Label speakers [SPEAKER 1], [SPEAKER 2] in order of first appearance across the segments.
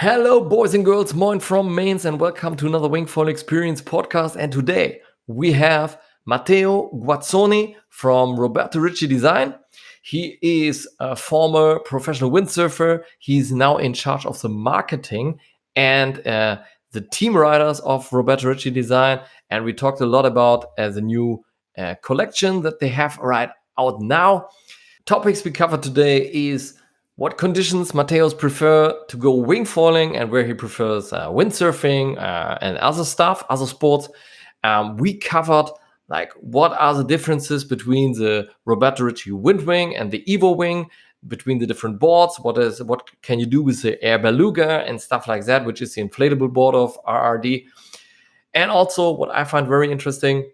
[SPEAKER 1] Hello, boys and girls, moin from Mainz, and welcome to another Wingfoil Experience podcast. And today we have Matteo Guazzoni from Roberto Ricci Design. He is a former professional windsurfer. He's now in charge of the marketing and the team riders of Roberto Ricci Design. And we talked a lot about the new collection that they have right out now. Topics we covered today is what conditions Matteo's prefer to go wingfoiling and where he prefers windsurfing and other stuff, other sports. We covered like what are the differences between the Roberto Ricci wind wing and the Evo wing, between the different boards. What can you do with the Abel Lago and stuff like that, which is the inflatable board of RRD. And also what I find very interesting,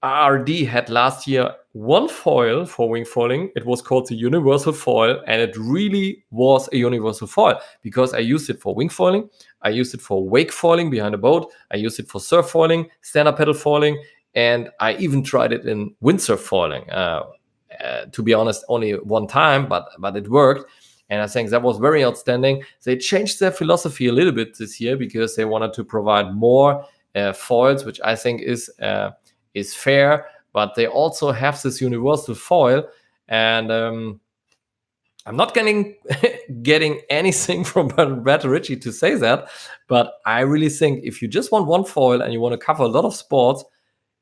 [SPEAKER 1] RRD had last year one foil for wingfoiling. It was called the universal foil, and it really was a universal foil because I used it for wingfoiling, I used it for wake foiling behind a boat, I used it for surf foiling, stand-up pedal foiling, and I even tried it in windsurf foiling. To be honest, only one time, but it worked. And I think that was very outstanding. They changed their philosophy a little bit this year because they wanted to provide more foils, which I think is fair, but they also have this universal foil, and I'm not getting anything from Roberto Ricci to say that, but I really think if you just want one foil and you want to cover a lot of sports,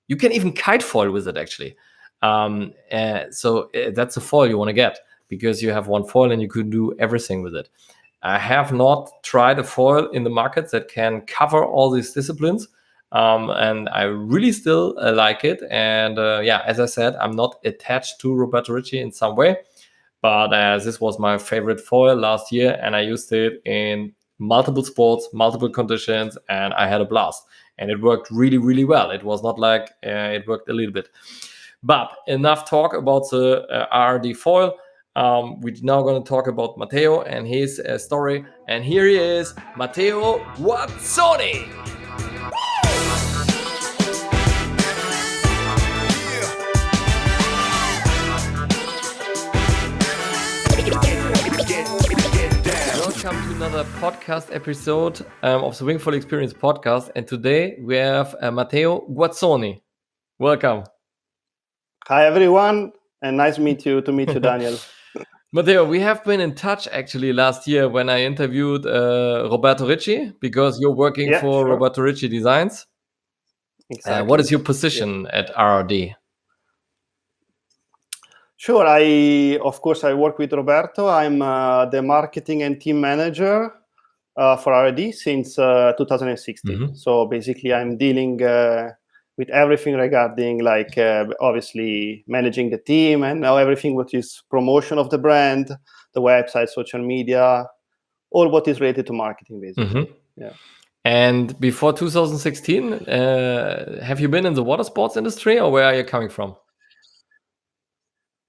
[SPEAKER 1] you can even kite foil with it actually. So that's a foil you want to get because you have one foil and you can do everything with it. I have not tried a foil in the market that can cover all these disciplines. And I really still like it. And as I said, I'm not attached to Roberto Ricci in some way, but this was my favorite foil last year, and I used it in multiple sports, multiple conditions, and I had a blast. And it worked really, really well. It was not like it worked a little bit. But enough talk about the RRD foil. We're now going to talk about Matteo and his story. And here he is, Matteo Guazzoni. Welcome to another podcast episode of the Wingfoil Experience podcast. And today we have Matteo Guazzoni. Welcome.
[SPEAKER 2] Hi, everyone. And nice to meet you, Daniel.
[SPEAKER 1] Matteo, we have been in touch actually last year when I interviewed Roberto Ricci because you're working for Roberto Ricci Designs.
[SPEAKER 2] Exactly.
[SPEAKER 1] What is your position at RRD?
[SPEAKER 2] Sure. I work with Roberto. I'm the marketing and team manager for RRD since 2016. Mm-hmm. So basically, I'm dealing with everything regarding obviously managing the team and now everything what is promotion of the brand, the website, social media, all what is related to marketing, basically. Mm-hmm. Yeah.
[SPEAKER 1] And before 2016, have you been in the water sports industry, or where are you coming from?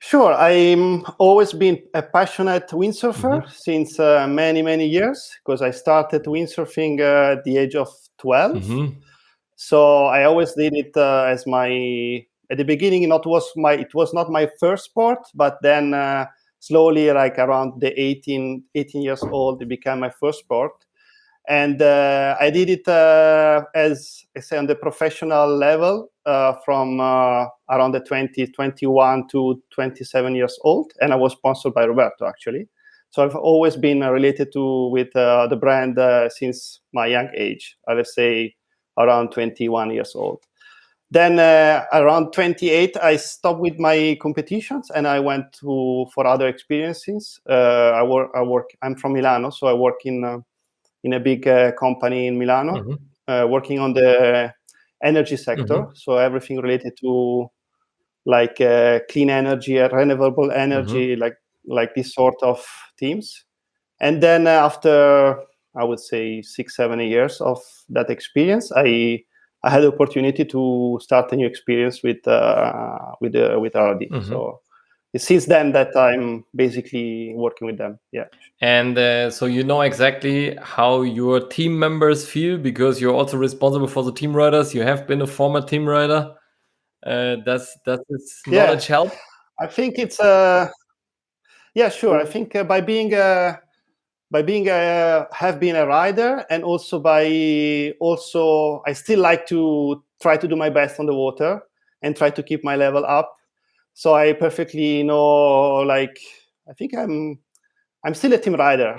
[SPEAKER 2] Sure. I'm always been a passionate windsurfer since many, many years, because I started windsurfing at the age of 12. Mm-hmm. So I always did it as at the beginning, it was not my first sport, but then slowly, like around the 18 years old, it became my first sport. And I did it as I say on the professional level from around the 21 to 27 years old, and I was sponsored by Roberto actually. So I've always been related with the brand since my young age. I would say around 21 years old. Then around 28, I stopped with my competitions and I went for other experiences. I'm from Milano, so I work in a big company in Milano, mm-hmm. Working on the energy sector. Mm-hmm. So everything related to clean energy, renewable energy, mm-hmm. like this sort of teams. And then after, I would say 6-7 years of that experience, I had the opportunity to start a new experience with RRD. Mm-hmm. So since then that I'm basically working with them. Yeah.
[SPEAKER 1] And so you know exactly how your team members feel because you're also responsible for the team riders. You have been a former team rider. Does this knowledge help?
[SPEAKER 2] I think it's yeah, sure. I think by being being have been a rider, and also I still like to try to do my best on the water and try to keep my level up. So I perfectly know, like, I think I'm still a team rider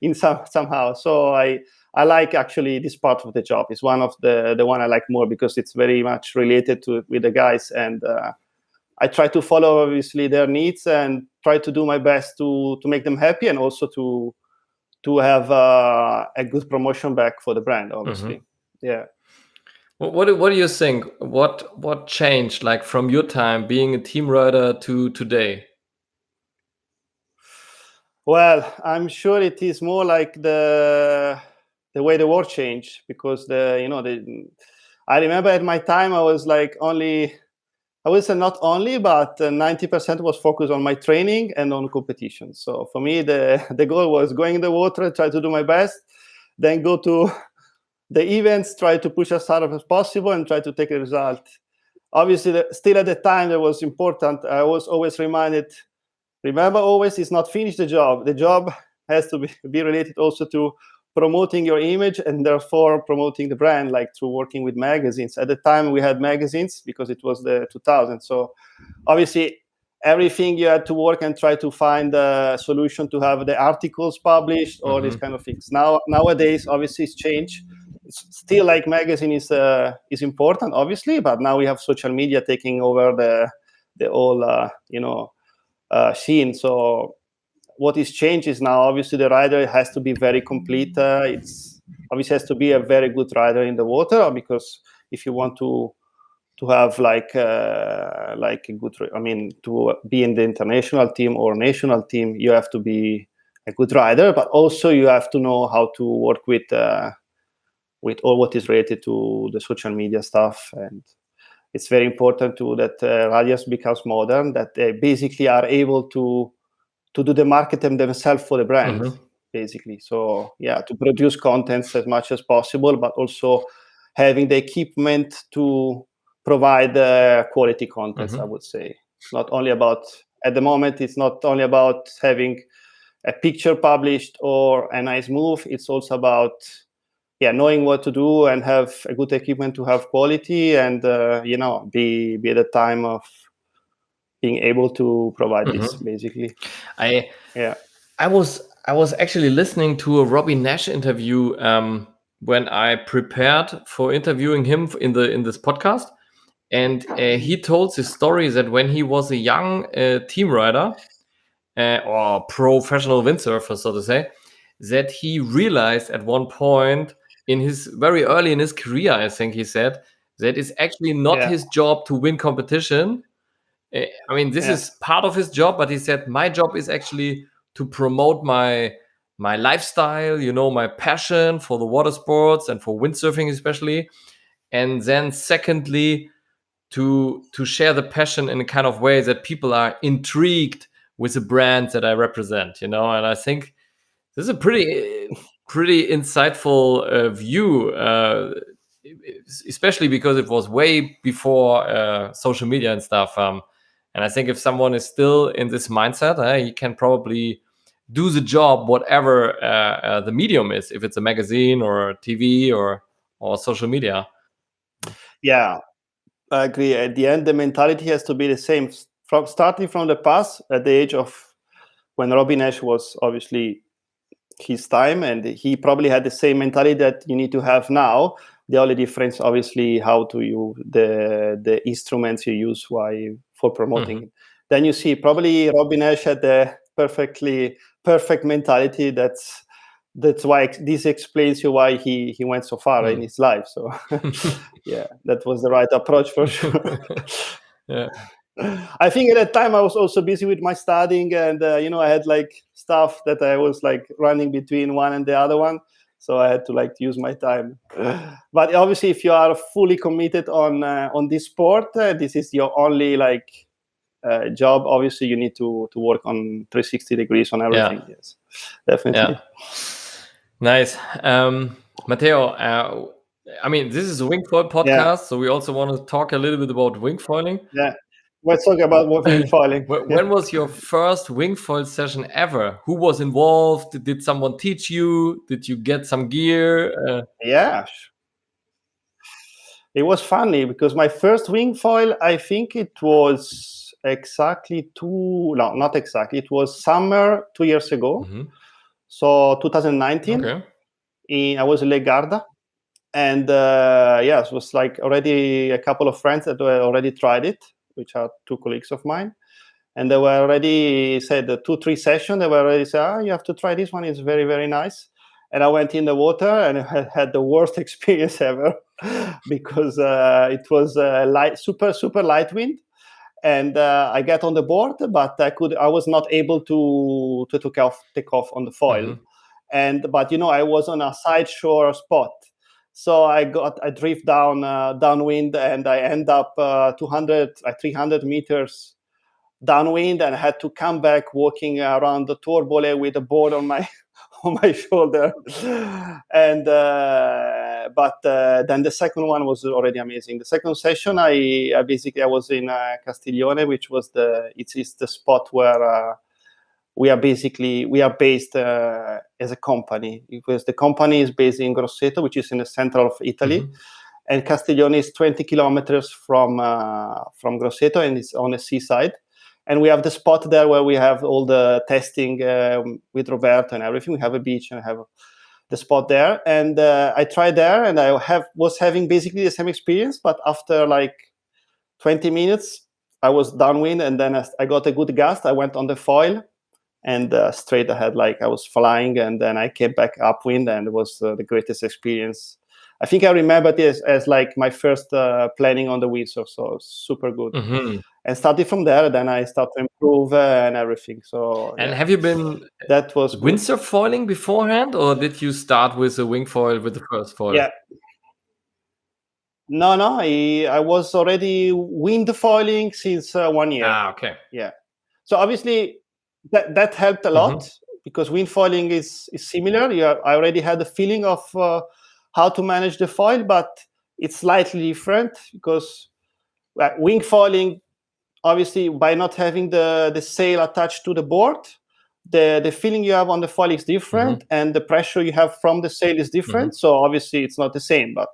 [SPEAKER 2] in somehow. So I like actually this part of the job. It's one of the one I like more because it's very much related with the guys, and I try to follow obviously their needs and try to do my best to make them happy, and also to have a good promotion back for the brand, obviously. Yeah.
[SPEAKER 1] What do you think? What changed, like, from your time being a team rider to today?
[SPEAKER 2] Well, I'm sure it is more like the way the world changed, because I remember at my time I was like I would say not only, but 90% was focused on my training and on competition. So for me, the goal was going in the water, try to do my best, then go to the events, try to push as hard as possible, and try to take a result. Obviously, still at the time, that was important. I was always reminded, remember, always is not finish the job. The job has to be related also to promoting your image, and therefore promoting the brand, like through working with magazines. At the time, we had magazines because it was the 2000. So obviously, everything you had to work and try to find a solution to have the articles published or these kind of things. Nowadays, obviously, it's changed. It's still like magazine is important, obviously, but now we have social media taking over the whole scene. So what is changed is now obviously the rider has to be very complete. It's obviously has to be a very good rider in the water, because if you want to have like a good, to be in the international team or national team, you have to be a good rider, but also you have to know how to work with all what is related to the social media stuff. And it's very important too that riders becomes modern, that they basically are able to do the marketing themselves for the brand, basically. So yeah, to produce contents as much as possible, but also having the equipment to provide quality contents, I would say. It's not only about, at the moment, it's not only about having a picture published or a nice move. It's also about knowing what to do and have a good equipment to have quality, and be at the time of being able to provide this, basically.
[SPEAKER 1] I was actually listening to a Robbie Nash interview when I prepared for interviewing him in this podcast, and he told his story that when he was a young team rider or professional windsurfer, so to say, that he realized at one point very early in his career, I think he said, that it's actually not his job to win competition. I mean, this is part of his job, but he said, my job is actually to promote my lifestyle, my passion for the water sports and for windsurfing especially. And then secondly, to share the passion in a kind of way that people are intrigued with the brand that I represent, and I think this is a pretty insightful view, especially because it was way before social media and stuff. And I think if someone is still in this mindset, he can probably do the job, whatever the medium is, if it's a magazine or TV or social media.
[SPEAKER 2] Yeah, I agree. At the end, the mentality has to be the same. Starting from the past, at the age of when Robbie Nash was obviously his time, and he probably had the same mentality that you need to have now. The only difference, obviously, how to use the instruments you use for promoting. Then you see probably Robbie Nash had the perfect mentality. That's why this explains you why he went so far in his life. So yeah, that was the right approach for sure.
[SPEAKER 1] Yeah.
[SPEAKER 2] I think at that time I was also busy with my studying, and I had like stuff that I was like running between one and the other one, so I had to use my time. But obviously, if you are fully committed on this sport, this is your only job. Obviously, you need to work on 360 degrees on everything.
[SPEAKER 1] Yeah.
[SPEAKER 2] Yes, definitely.
[SPEAKER 1] Yeah. Nice. Matteo, I mean, this is a Wingfoil podcast, so we also want to talk a little bit about wingfoiling.
[SPEAKER 2] Yeah. let's talk about wingfoiling.
[SPEAKER 1] When was your first wingfoil session ever? Who was involved? Did someone teach you? Did you get some gear?
[SPEAKER 2] Yeah, it was funny because my first wingfoil, I think it was not exactly. It was summer 2 years ago. So 2019.
[SPEAKER 1] Okay.
[SPEAKER 2] I was in Legarda. And it was like already a couple of friends that were already tried it, which are 2 colleagues of mine. And they were already said the 2-3 sessions, they were already said, you have to try this one. It's very, very nice. And I went in the water and had the worst experience ever because it was super, super light wind. And I got on the board, but I was not able to take off on the foil. But I was on a side shore spot. So I drift downwind, and I end up 300 meters downwind, and I had to come back walking around the torbole with a board on my shoulder. And but then the second one was already amazing. The second session, I was in Castiglione, which was it's the spot where we are based as a company, because the company is based in Grosseto, which is in the center of Italy. And Castiglione is 20 kilometers from Grosseto, and it's on the seaside. And we have the spot there where we have all the testing with Roberto and everything. We have a beach and have the spot there. And I tried there, and I was having basically the same experience. But after like 20 minutes, I was downwind, and then I got a good gust. I went on the foil, and straight ahead, like I was flying. And then I came back upwind, and it was the greatest experience. I think I remember this as like my first planning on the windsurf, so super good. And started from there, then I started to improve and everything. So
[SPEAKER 1] have you been
[SPEAKER 2] that was
[SPEAKER 1] windsurf foiling beforehand, or did you start with a wingfoil with the first foil?
[SPEAKER 2] Yeah. No, I was already wind foiling since 1 year.
[SPEAKER 1] Okay.
[SPEAKER 2] Yeah. So obviously that helped a lot because wind foiling is similar. I already had the feeling of how to manage the foil, but it's slightly different because wing foiling, obviously, by not having the sail attached to the board, the feeling you have on the foil is different, and the pressure you have from the sail is different. So obviously it's not the same, but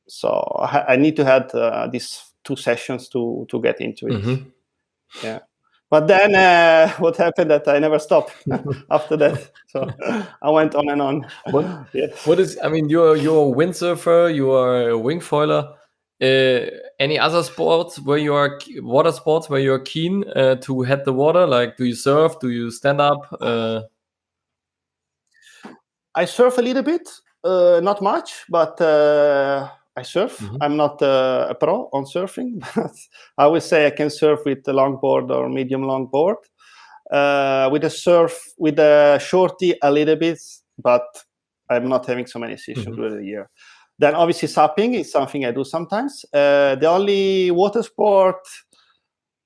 [SPEAKER 2] so I need to have these 2 sessions to get into it. Yeah. But then what happened that I never stopped after that. So I went on and on.
[SPEAKER 1] You're a windsurfer, you are a wingfoiler. Any other sports water sports where you're keen to head the water? Like, do you surf? Do you stand up?
[SPEAKER 2] I surf a little bit, not much, but I surf. I'm not a pro on surfing, but I would say I can surf with a longboard or medium longboard. With a shorty a little bit, but I'm not having so many sessions during the year. Then obviously supping is something I do sometimes. The only water sport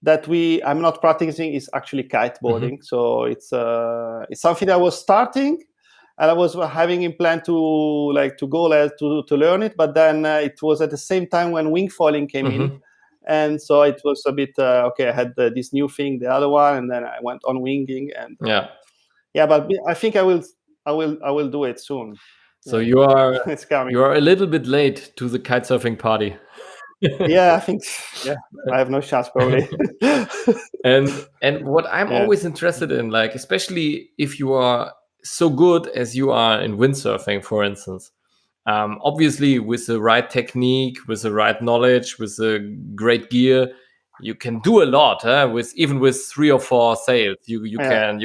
[SPEAKER 2] that I'm not practicing is actually kiteboarding. So it's something that I was starting, and I was having in plan to go to learn it, but then it was at the same time when wingfoiling came in, and so it was a bit okay. I had this new thing, the other one, and then I went on winging, and but I think I will do it soon.
[SPEAKER 1] So you are a little bit late to the kitesurfing party.
[SPEAKER 2] I think I have no chance probably.
[SPEAKER 1] and what I'm always interested in, like, especially if you are so good as you are in windsurfing, for instance, obviously with the right technique, with the right knowledge, with the great gear, you can do a lot. Even with 3 or 4 sails, you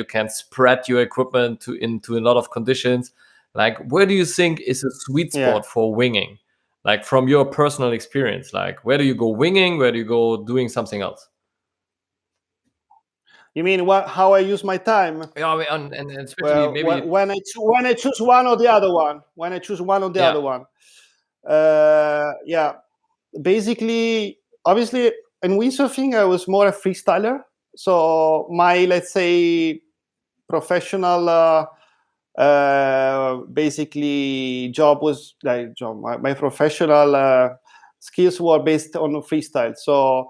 [SPEAKER 1] can spread your equipment into a lot of conditions. Like, where do you think is a sweet spot for winging? Like, from your personal experience, like, where do you go winging? Where do you go doing something else?
[SPEAKER 2] You mean how I use my time?
[SPEAKER 1] Yeah, and especially maybe
[SPEAKER 2] when I choose one or the other one. When I choose one or the other one. Basically, obviously, in windsurfing, I was more a freestyler. So my, let's say, professional basically job was my professional skills were based on freestyle. So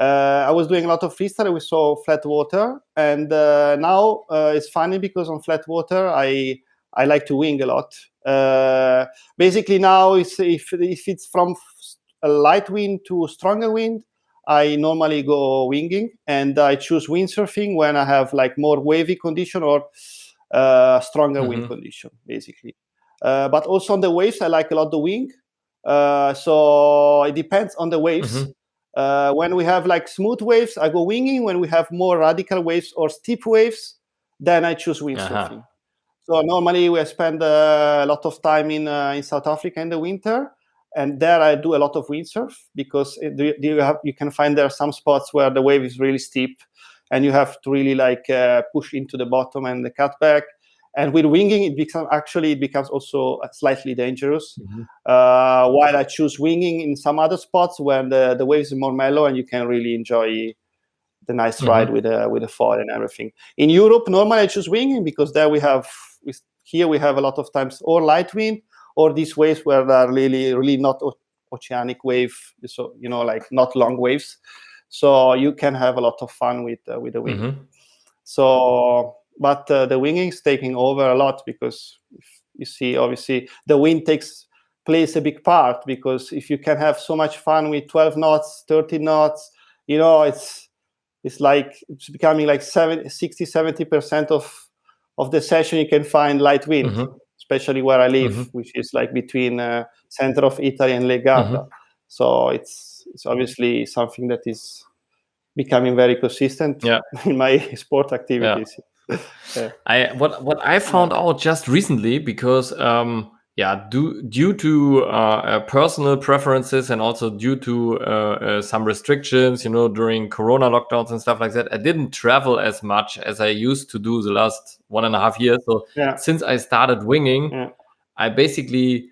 [SPEAKER 2] I was doing a lot of freestyle. We saw flat water, and now it's funny because on flat water I like to wing a lot. Basically now if it's from a light wind to stronger wind, I normally go winging, and I choose windsurfing when I have like more wavy condition or stronger wind condition, basically. But also on the waves, I like a lot the wing. So it depends on the waves. When we have like smooth waves, I go winging. When we have more radical waves or steep waves, then I choose windsurfing. So normally we spend a lot of time in South Africa in the winter, and there I do a lot of windsurf because you can find there some spots where the wave is really steep, and you have to really like push into the bottom and the cut back. And with winging, it becomes also slightly dangerous. While I choose winging in some other spots where the waves are more mellow and you can really enjoy the nice ride with the foil and everything. In Europe, normally I choose winging because there we have a lot of times or light wind or these waves where they are really not oceanic wave, so like not long waves. So you can have a lot of fun with the wing. So, but the winging is taking over a lot because you see, obviously, the wind plays a big part, because if you can have so much fun with 12 knots, 13 knots, it's becoming like 60-70% of the session you can find light wind, especially where I live, which is like between center of Italy and Legarda. So it's obviously something that is becoming very consistent in my sport activities.
[SPEAKER 1] What I found out just recently, because due to personal preferences and also due to some restrictions, during Corona lockdowns and stuff like that, I didn't travel as much as I used to do the last 1.5 years. So since I started winging, I basically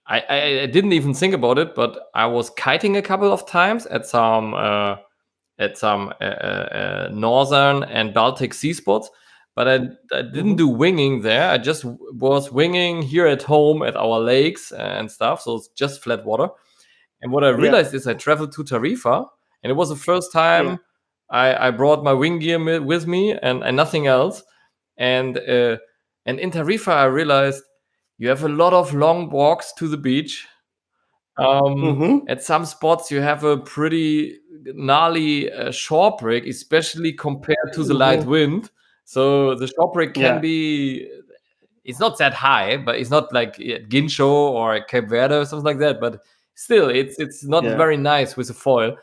[SPEAKER 1] I didn't even think about it, but I was kiting a couple of times at some northern and Baltic sea spots. But I didn't do winging there. I just was winging here at home at our lakes and stuff. So it's just flat water. And what I realized is I traveled to Tarifa, and it was the first time I brought my wing gear with me and nothing else. And in Tarifa, I realized you have a lot of long walks to the beach. At some spots, you have a pretty gnarly shore break, especially compared to the light wind. So the shore break can be, it's not that high, but it's not like at Ginsho or Cape Verde or something like that. But still, it's not very nice with a foil.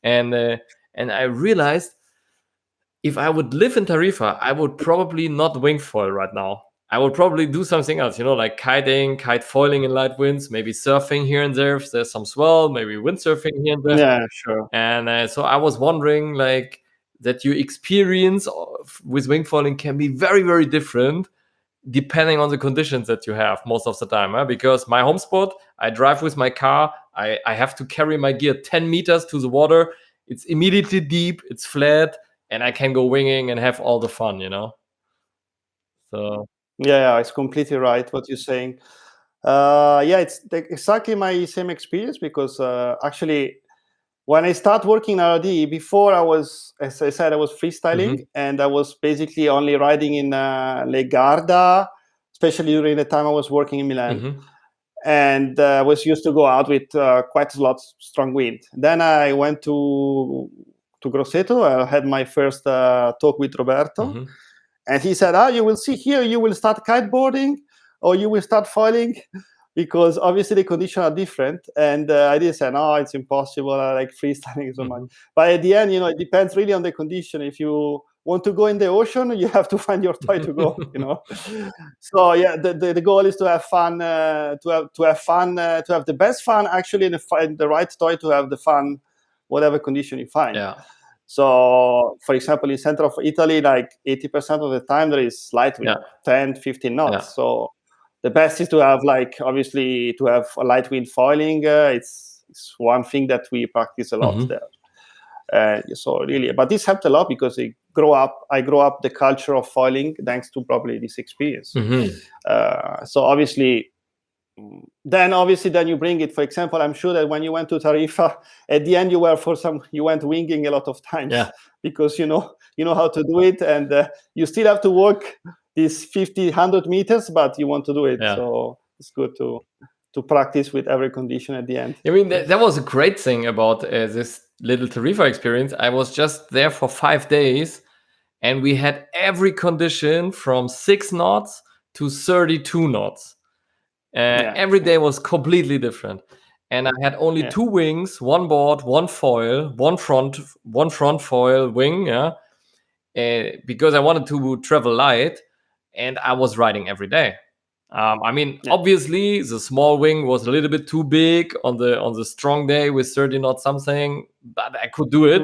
[SPEAKER 1] And I realized if I would live in Tarifa, I would probably not wing foil right now. I would probably do something else, like kiting, kite foiling in light winds, maybe surfing here and there if there's some swell, maybe windsurfing here and there.
[SPEAKER 2] Yeah, sure.
[SPEAKER 1] And so I was wondering, like, that your experience with wingfoiling can be very, very different depending on the conditions that you have most of the time. Because my home spot, I drive with my car, I have to carry my gear 10 meters to the water. It's immediately deep, it's flat, and I can go winging and have all the fun, So...
[SPEAKER 2] Yeah, it's completely right what you're saying. It's exactly my same experience, because actually, when I started working in RRD, before I was, as I said, I was freestyling, and I was basically only riding in Legarda, especially during the time I was working in Milan. And I was used to go out with quite a lot of strong wind. Then I went to Grosseto. I had my first talk with Roberto. And he said, you will see here, you will start kiteboarding or you will start foiling, because obviously the conditions are different. And I did say, no, it's impossible. I like freestyling so much. But at the end, it depends really on the condition. If you want to go in the ocean, you have to find your toy to go, So the goal is to have fun, to have the best fun, actually, and find the right toy to have the fun, whatever condition you find. So, for example, in center of Italy, like 80% of the time there is light wind, 10, 15 knots. So the best is to have, obviously, to have a light wind foiling. It's one thing that we practice a lot there. So really, but this helped a lot because I grew up the culture of foiling thanks to probably this experience. So obviously, then obviously then you bring it. For example, I'm sure that when you went to Tarifa, at the end you went winging a lot of times, because you know how to do it, and you still have to walk these 50, 100 meters, but you want to do it. So it's good to practice with every condition at the end.
[SPEAKER 1] I mean, that was a great thing about this little Tarifa experience. I was just there for 5 days, and we had every condition from 6 knots to 32 knots. Every day was completely different. And I had only 2 wings, 1 board, 1 foil, one front foil wing, because I wanted to travel light, and I was riding every day. I mean, obviously, the small wing was a little bit too big on the strong day with 30 knots something, but I could do it.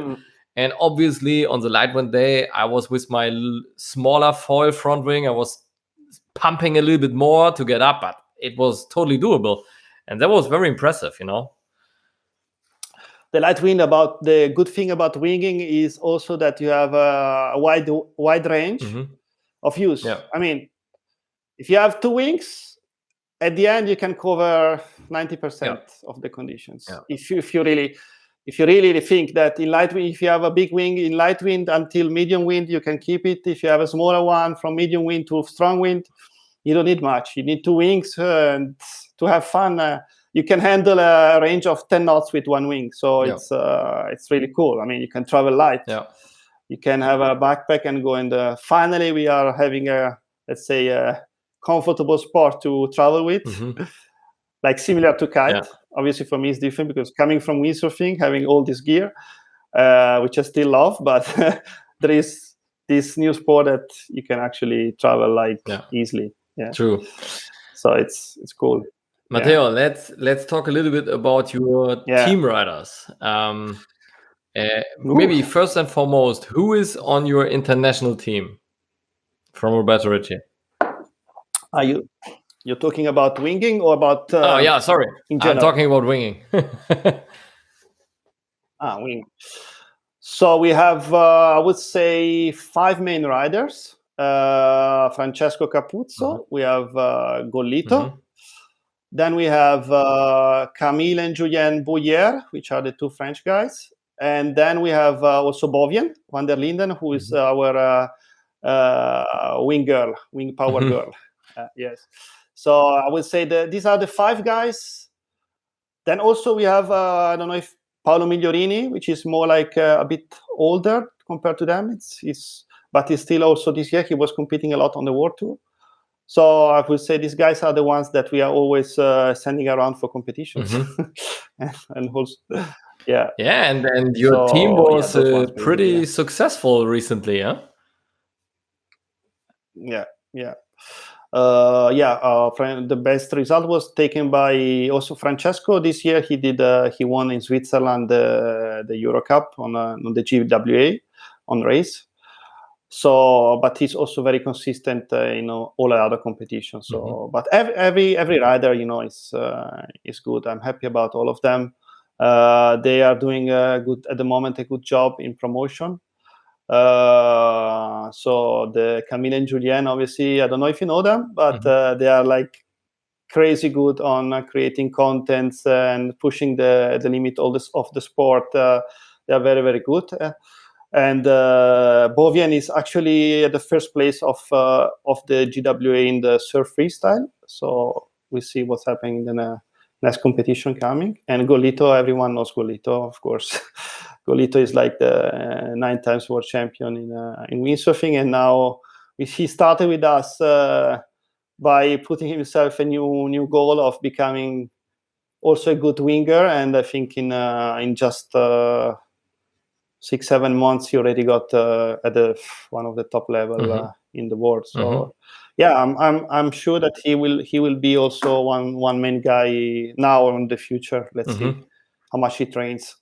[SPEAKER 1] And obviously, on the light wind day, I was with my smaller foil front wing. I was pumping a little bit more to get up, but it was totally doable. And that was very impressive,
[SPEAKER 2] The light wind, the good thing about winging is also that you have a wide range of use. I mean, if you have 2 wings, at the end you can cover 90% of the conditions. If you really think that in light wind, if you have a big wing in light wind until medium wind, you can keep it. If you have a smaller one from medium wind to strong wind, you don't need much. You need 2 wings, and to have fun, you can handle a range of 10 knots with 1 wing. So it's really cool. I mean, you can travel light. You can have a backpack and go. And finally, we are having a comfortable sport to travel with, like similar to kite. Obviously, for me, it's different because coming from windsurfing, having all this gear, which I still love, but there is this new sport that you can actually travel easily.
[SPEAKER 1] True.
[SPEAKER 2] So it's cool.
[SPEAKER 1] Matteo, let's talk a little bit about your team riders. Maybe first and foremost, who is on your international team from Roberto Ricci?
[SPEAKER 2] Are you're talking about winging or about?
[SPEAKER 1] Sorry. I'm talking about winging.
[SPEAKER 2] Wing. So we have, I would say, 5 main riders. Francesco Cappuzzo. We have Gollito. Then we have Camille and Julien Bouyer, which are the 2 French guys. And then we have also Bowien, van der Linden, who is our wing power girl. Yes. So I would say that these are the 5 guys. Then also we have, I don't know if Paolo Migliorini, which is more like a bit older compared to them. But he's still also this year, he was competing a lot on the World Tour. So I would say these guys are the ones that we are always sending around for competitions. And also,
[SPEAKER 1] and your team was pretty successful recently, huh?
[SPEAKER 2] The best result was taken by also Francesco this year. He won in Switzerland the Euro Cup on the GWA on race. So, but he's also very consistent in all other competitions. So, but every rider, is good. I'm happy about all of them. They are doing good at the moment, a good job in promotion. So the Camille and Julien, obviously, I don't know if you know them, but they are like crazy good on creating contents and pushing the limit of the sport. They are very, very good. And Bowien is actually at the first place of the GWA in the surf freestyle. So we'll see what's happening in the next competition coming. And Gollito, everyone knows Gollito, of course. Gollito is like the 9 times world champion in windsurfing, and now he started with us by putting himself a new goal of becoming also a good winger. And I think in just 6-7 months, he already got at one of the top level in the world. So I'm sure that he will be also one main guy now or in the future. Let's see how much he trains.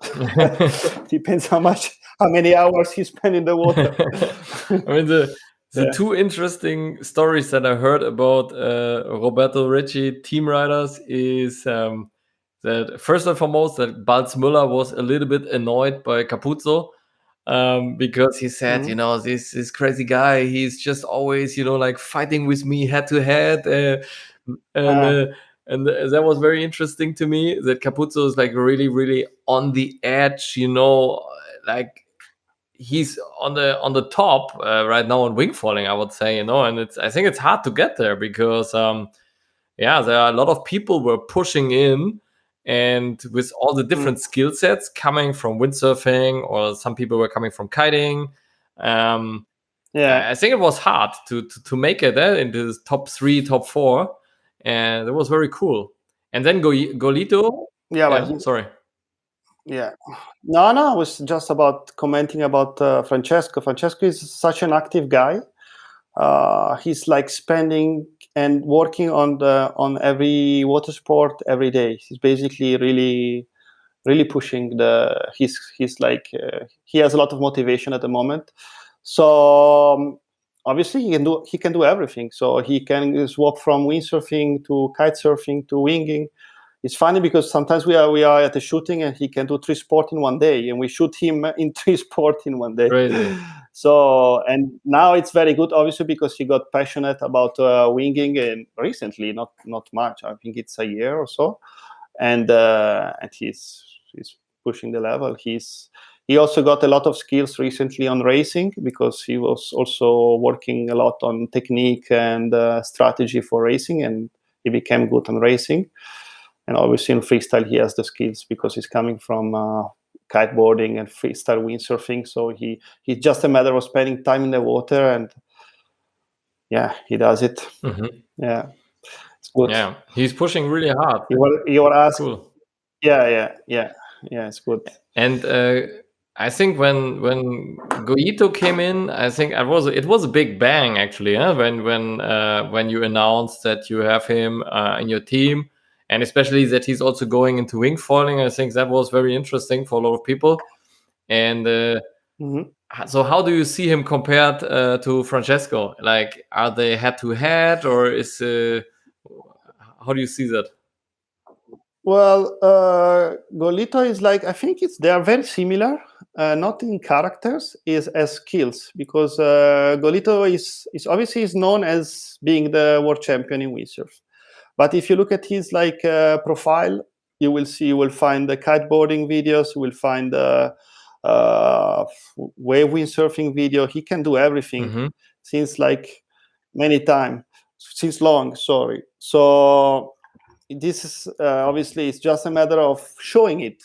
[SPEAKER 2] Depends how many hours he spends in the water.
[SPEAKER 1] I mean, the 2 interesting stories that I heard about Roberto Ricci team riders is that first and foremost that Balz Müller was a little bit annoyed by Cappuzzo because he said, this crazy guy, he's just always, like fighting with me head to head. And that was very interesting to me, that Cappuzzo is like really, really on the edge, like he's on the top right now on wingfoiling, I would say, and I think it's hard to get there because there are a lot of people were pushing in, and with all the different skill sets coming from windsurfing, or some people were coming from kiting. I think it was hard to make it into the top 3, top 4, and it was very cool. And then Gollito. Sorry.
[SPEAKER 2] Yeah. No, I was just commenting about Francesco. Francesco is such an active guy. He's like spending and working on every water sport every day. He's basically really, really pushing he's like he has a lot of motivation at the moment. So obviously he can do everything. So he can swap from windsurfing to kite surfing to winging. It's funny because sometimes we are at a shooting and he can do 3 sports in one day, and we shoot him in 3 sports in one day.
[SPEAKER 1] Crazy.
[SPEAKER 2] So, and now it's very good, obviously, because he got passionate about winging, and recently, not much. I think it's a year or so, and he's pushing the level. He also got a lot of skills recently on racing, because he was also working a lot on technique and strategy for racing, and he became good on racing. And obviously in freestyle he has the skills because he's coming from kiteboarding and freestyle windsurfing. So he's just a matter of spending time in the water, and he does it.
[SPEAKER 1] Mm-hmm.
[SPEAKER 2] Yeah, it's good.
[SPEAKER 1] Yeah, he's pushing really hard.
[SPEAKER 2] You were asking.
[SPEAKER 1] Cool.
[SPEAKER 2] Yeah, it's good.
[SPEAKER 1] And I think when Gollito came in, I think it was a big bang actually. When you announced that you have him in your team, and especially that he's also going into wingfoiling, I think that was very interesting for a lot of people. And so, how do you see him compared to Francesco? Like, are they head to head, or is how do you see that?
[SPEAKER 2] Well, Gollito is like, I think they are very similar, not in characters, is as skills, because Gollito is obviously is known as being the world champion in windsurf. But if you look at his profile, you will find the kiteboarding videos, you will find the wave windsurfing video. He can do everything since since long. Sorry. So this is obviously it's just a matter of showing it,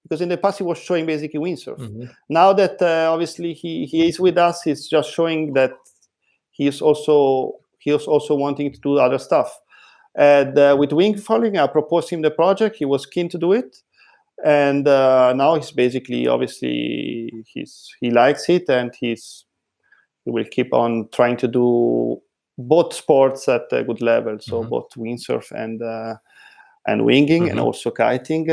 [SPEAKER 2] because in the past he was showing basically windsurf. Now that obviously he is with us, he's just showing that he is also wanting to do other stuff. And with wingfoiling, I proposed him the project. He was keen to do it, and now he's basically obviously he likes it, and he will keep on trying to do both sports at a good level. So both windsurf and winging, and also kiting.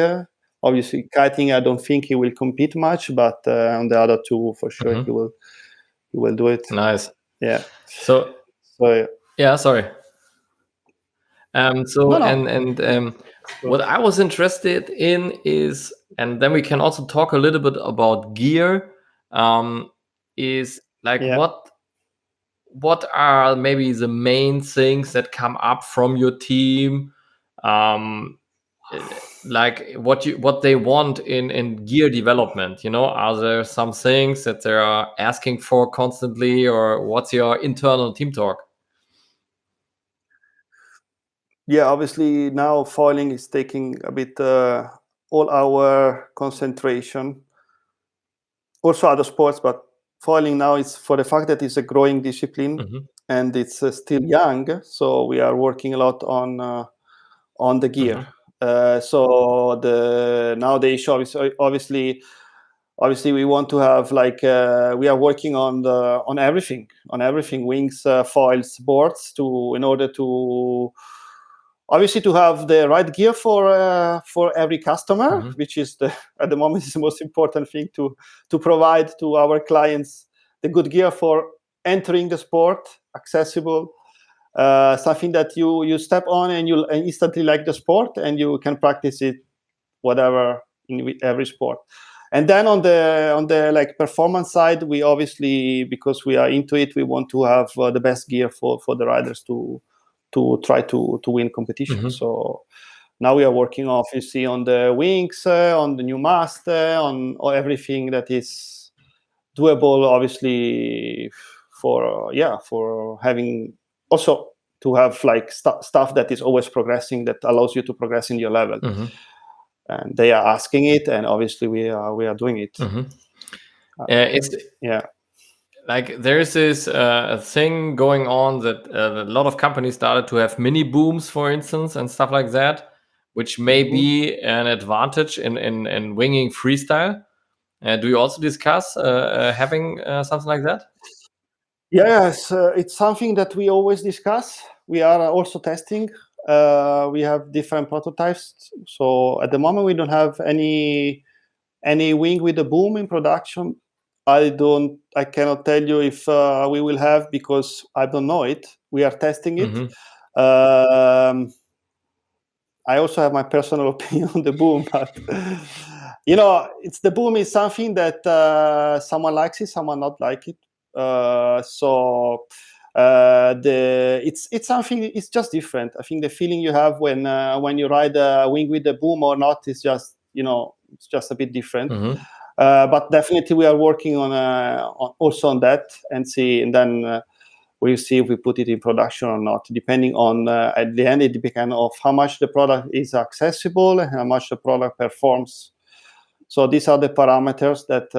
[SPEAKER 2] Obviously, kiting, I don't think he will compete much, but on the other two, for sure, he will do it.
[SPEAKER 1] Nice.
[SPEAKER 2] Yeah.
[SPEAKER 1] So yeah, sorry. What I was interested in is, and then we can also talk a little bit about gear, is like what are maybe the main things that come up from your team, like what they want in gear development. Are there some things that they are asking for constantly, or what's your internal team talk?
[SPEAKER 2] Yeah, obviously now foiling is taking a bit all our concentration. Also other sports, but foiling now is, for the fact that it's a growing discipline and it's still young. So we are working a lot on the gear. So nowadays, obviously we want to have we are working on everything, wings, foils, boards, in order to obviously to have the right gear for every customer, which is at the moment is the most important thing, to provide to our clients the good gear for entering the sport, accessible, something that you step on and you instantly like the sport, and you can practice it whatever in every sport. And then on the performance side, we obviously, because we are into it, we want to have the best gear for the riders to to try to win competition. So now we are working obviously on the wings, on the new mast, on everything that is doable, obviously, for having also to have like stuff that is always progressing, that allows you to progress in your level. And they are asking it, and obviously we are doing it.
[SPEAKER 1] Like there's this thing going on that a lot of companies started to have mini booms, for instance, and stuff like that, which may be an advantage in winging freestyle. Do you also discuss having something like that?
[SPEAKER 2] Yes, it's something that we always discuss. We are also testing. We have different prototypes. So at the moment, we don't have any wing with a boom in production. I cannot tell you if we will have, because I don't know it. We are testing it. I also have my personal opinion on the boom, but it's the boom is something that someone likes it, someone not like it. It's something. It's just different. I think the feeling you have when you ride a wing with the boom or not is just it's just a bit different. But definitely we are working on also on that and then we'll see if we put it in production or not. Depending on at the end, it depends on how much the product is accessible and how much the product performs. So these are the parameters that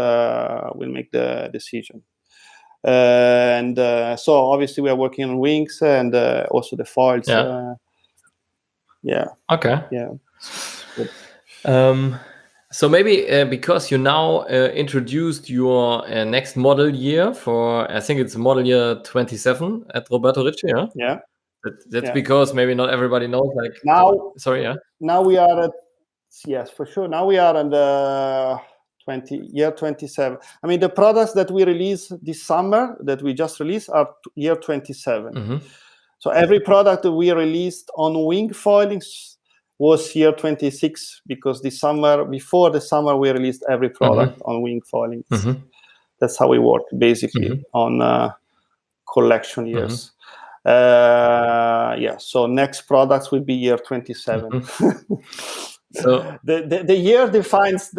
[SPEAKER 2] will make the decision. So obviously we are working on wings and also the foils.
[SPEAKER 1] Okay. So maybe because you now introduced your next model year for, I think it's model year 27 at Roberto Ricci, That's because maybe not everybody knows. Like
[SPEAKER 2] now,
[SPEAKER 1] Now
[SPEAKER 2] we are at, yes, for sure. Now we are on the year 27. I mean, the products that we release this summer that we just released are year 27. So every product that we released on wingfoiling was year 26, because before the summer, we released every product on wingfoiling. That's how we work basically on collection years. So next products will be year 27. So the year defines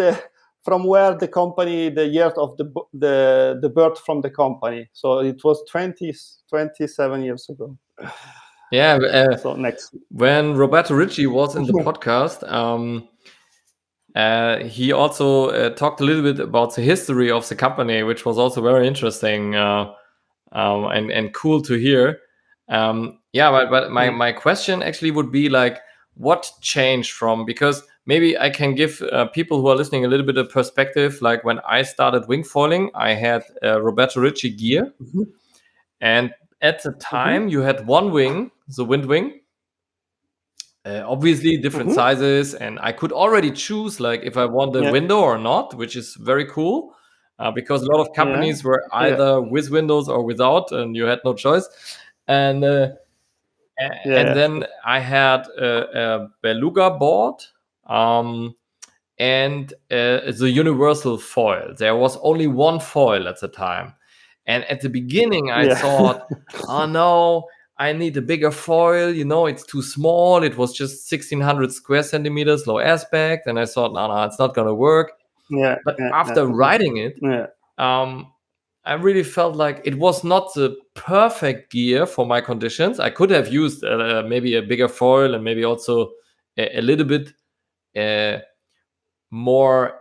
[SPEAKER 2] from where the company, the year of the birth from the company. So it was 27 years ago. So next,
[SPEAKER 1] when Roberto Ricci was in the podcast, he also talked a little bit about the history of the company, which was also very interesting and cool to hear. But my question actually would be like, what changed from, because maybe I can give people who are listening a little bit of perspective. Like when I started wingfoiling, I had Roberto Ricci gear, and at the time you had one wing, the wind wing, obviously different sizes, and I could already choose like if I want the window or not, which is very cool. Because a lot of companies were either with windows or without, and you had no choice. And then I had a beluga board and the universal foil. There was only one foil at the time. And at the beginning, I thought, oh no, I need a bigger foil. It's too small. It was just 1600 square centimeters, low aspect. And I thought, no, it's not going to work. But after riding it, I really felt like it was not the perfect gear for my conditions. I could have used maybe a bigger foil and maybe also a little bit more.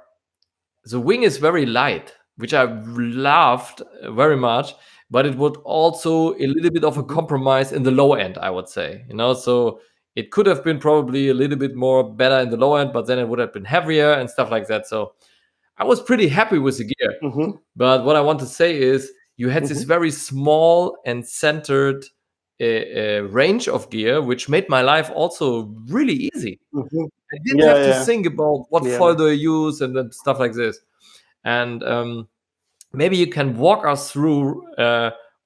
[SPEAKER 1] The wing is very light, which I loved very much, but it would also a little bit of a compromise in the low end, I would say. So it could have been probably a little bit more better in the low end, but then it would have been heavier and stuff like that. So I was pretty happy with the gear. But what I want to say is you had this very small and centered range of gear, which made my life also really easy. I didn't have to think about what foil do I use and then stuff like this. And maybe you can walk us through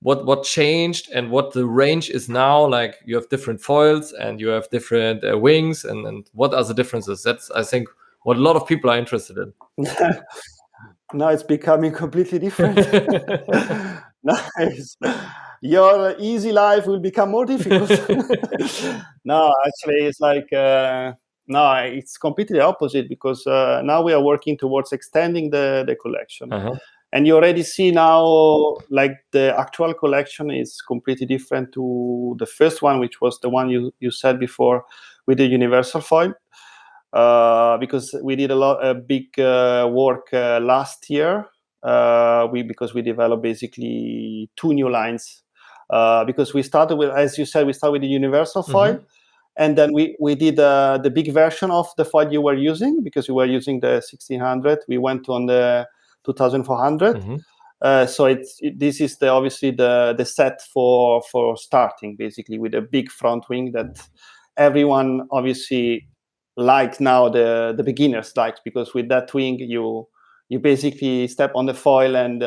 [SPEAKER 1] what changed and what the range is now. Like you have different foils and you have different wings, and what are the differences? That's, I think, what a lot of people are interested in.
[SPEAKER 2] Now it's becoming completely different. Nice. your easy life will become more difficult. No, actually, it's like no, it's completely opposite, because now we are working towards extending the collection. And you already see now, like, the actual collection is completely different to the first one, which was the one you said before with the universal foil. Because we did a big work last year. Because we developed basically 2 new lines. Because we started with, as you said, we started with the universal foil. And then we did the big version of the foil you were using, because you were using the 1600. We went on the 2400. So this is obviously the set for starting, basically, with a big front wing that everyone obviously likes now, the beginners likes, because with that wing you basically step on the foil, and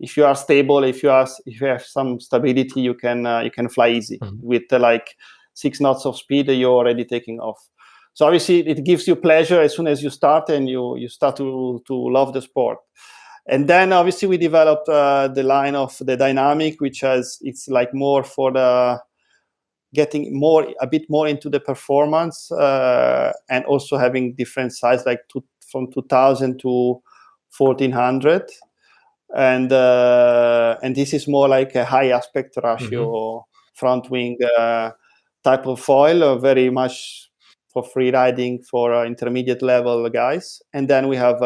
[SPEAKER 2] if you are stable, if you have some stability, you can fly easy. With like 6 knots of speed, you're already taking off. So obviously it gives you pleasure as soon as you start, and you start to love the sport. And then obviously we developed the line of the dynamic, which it's like more for the getting a bit more into the performance, and also having different size, like from 2000 to 1400. And this is more like a high aspect ratio front wing type of foil, very much for free riding, for intermediate level guys. And then we have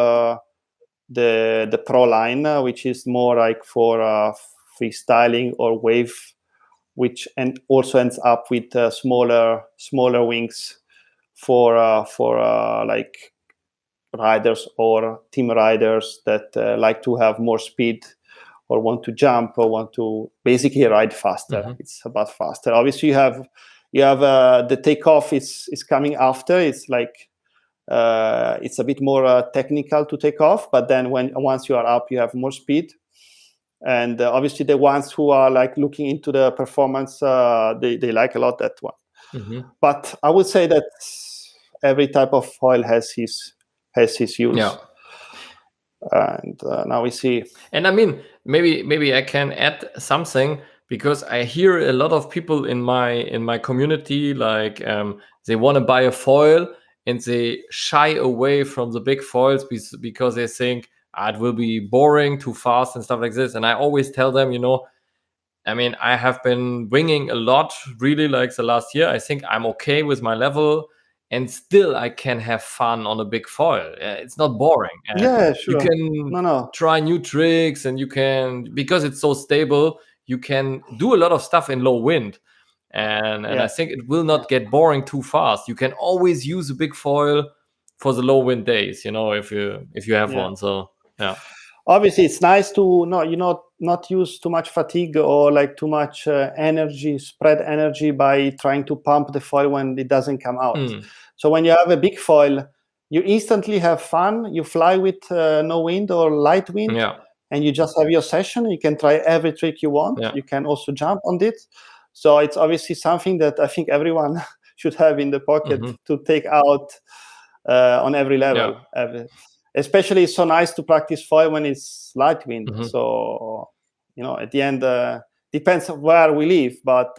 [SPEAKER 2] the pro line, which is more like for freestyling or wave, which also ends up with smaller wings for like riders or team riders that like to have more speed, or want to jump, or want to basically ride faster. It's about faster. Obviously, you have the takeoff is coming after. It's like it's a bit more technical to take off, but then once you are up, you have more speed. And obviously the ones who are like looking into the performance, they like a lot that one. But I would say that every type of foil has his use. And now we see.
[SPEAKER 1] And I mean, maybe I can add something, because I hear a lot of people in my community, like they want to buy a foil and they shy away from the big foils because they think it will be boring, too fast, and stuff like this. And I always tell them, I mean, I have been winging a lot, really, like the last year. I think I'm okay with my level, and still I can have fun on a big foil. It's not boring.
[SPEAKER 2] Yeah, sure.
[SPEAKER 1] You can try new tricks, and you can, because it's so stable, you can do a lot of stuff in low wind. And I think it will not get boring too fast. You can always use a big foil for the low wind days, if you have one. So yeah.
[SPEAKER 2] Obviously, it's nice to not use too much fatigue, or like too much energy, spread energy by trying to pump the foil when it doesn't come out. So when you have a big foil, you instantly have fun. You fly with no wind or light wind, and you just have your session. You can try every trick you want. You can also jump on it. So it's obviously something that I think everyone should have in the pocket to take out on every level. Especially, it's so nice to practice foil when it's light wind. So, at the end, depends on where we live, but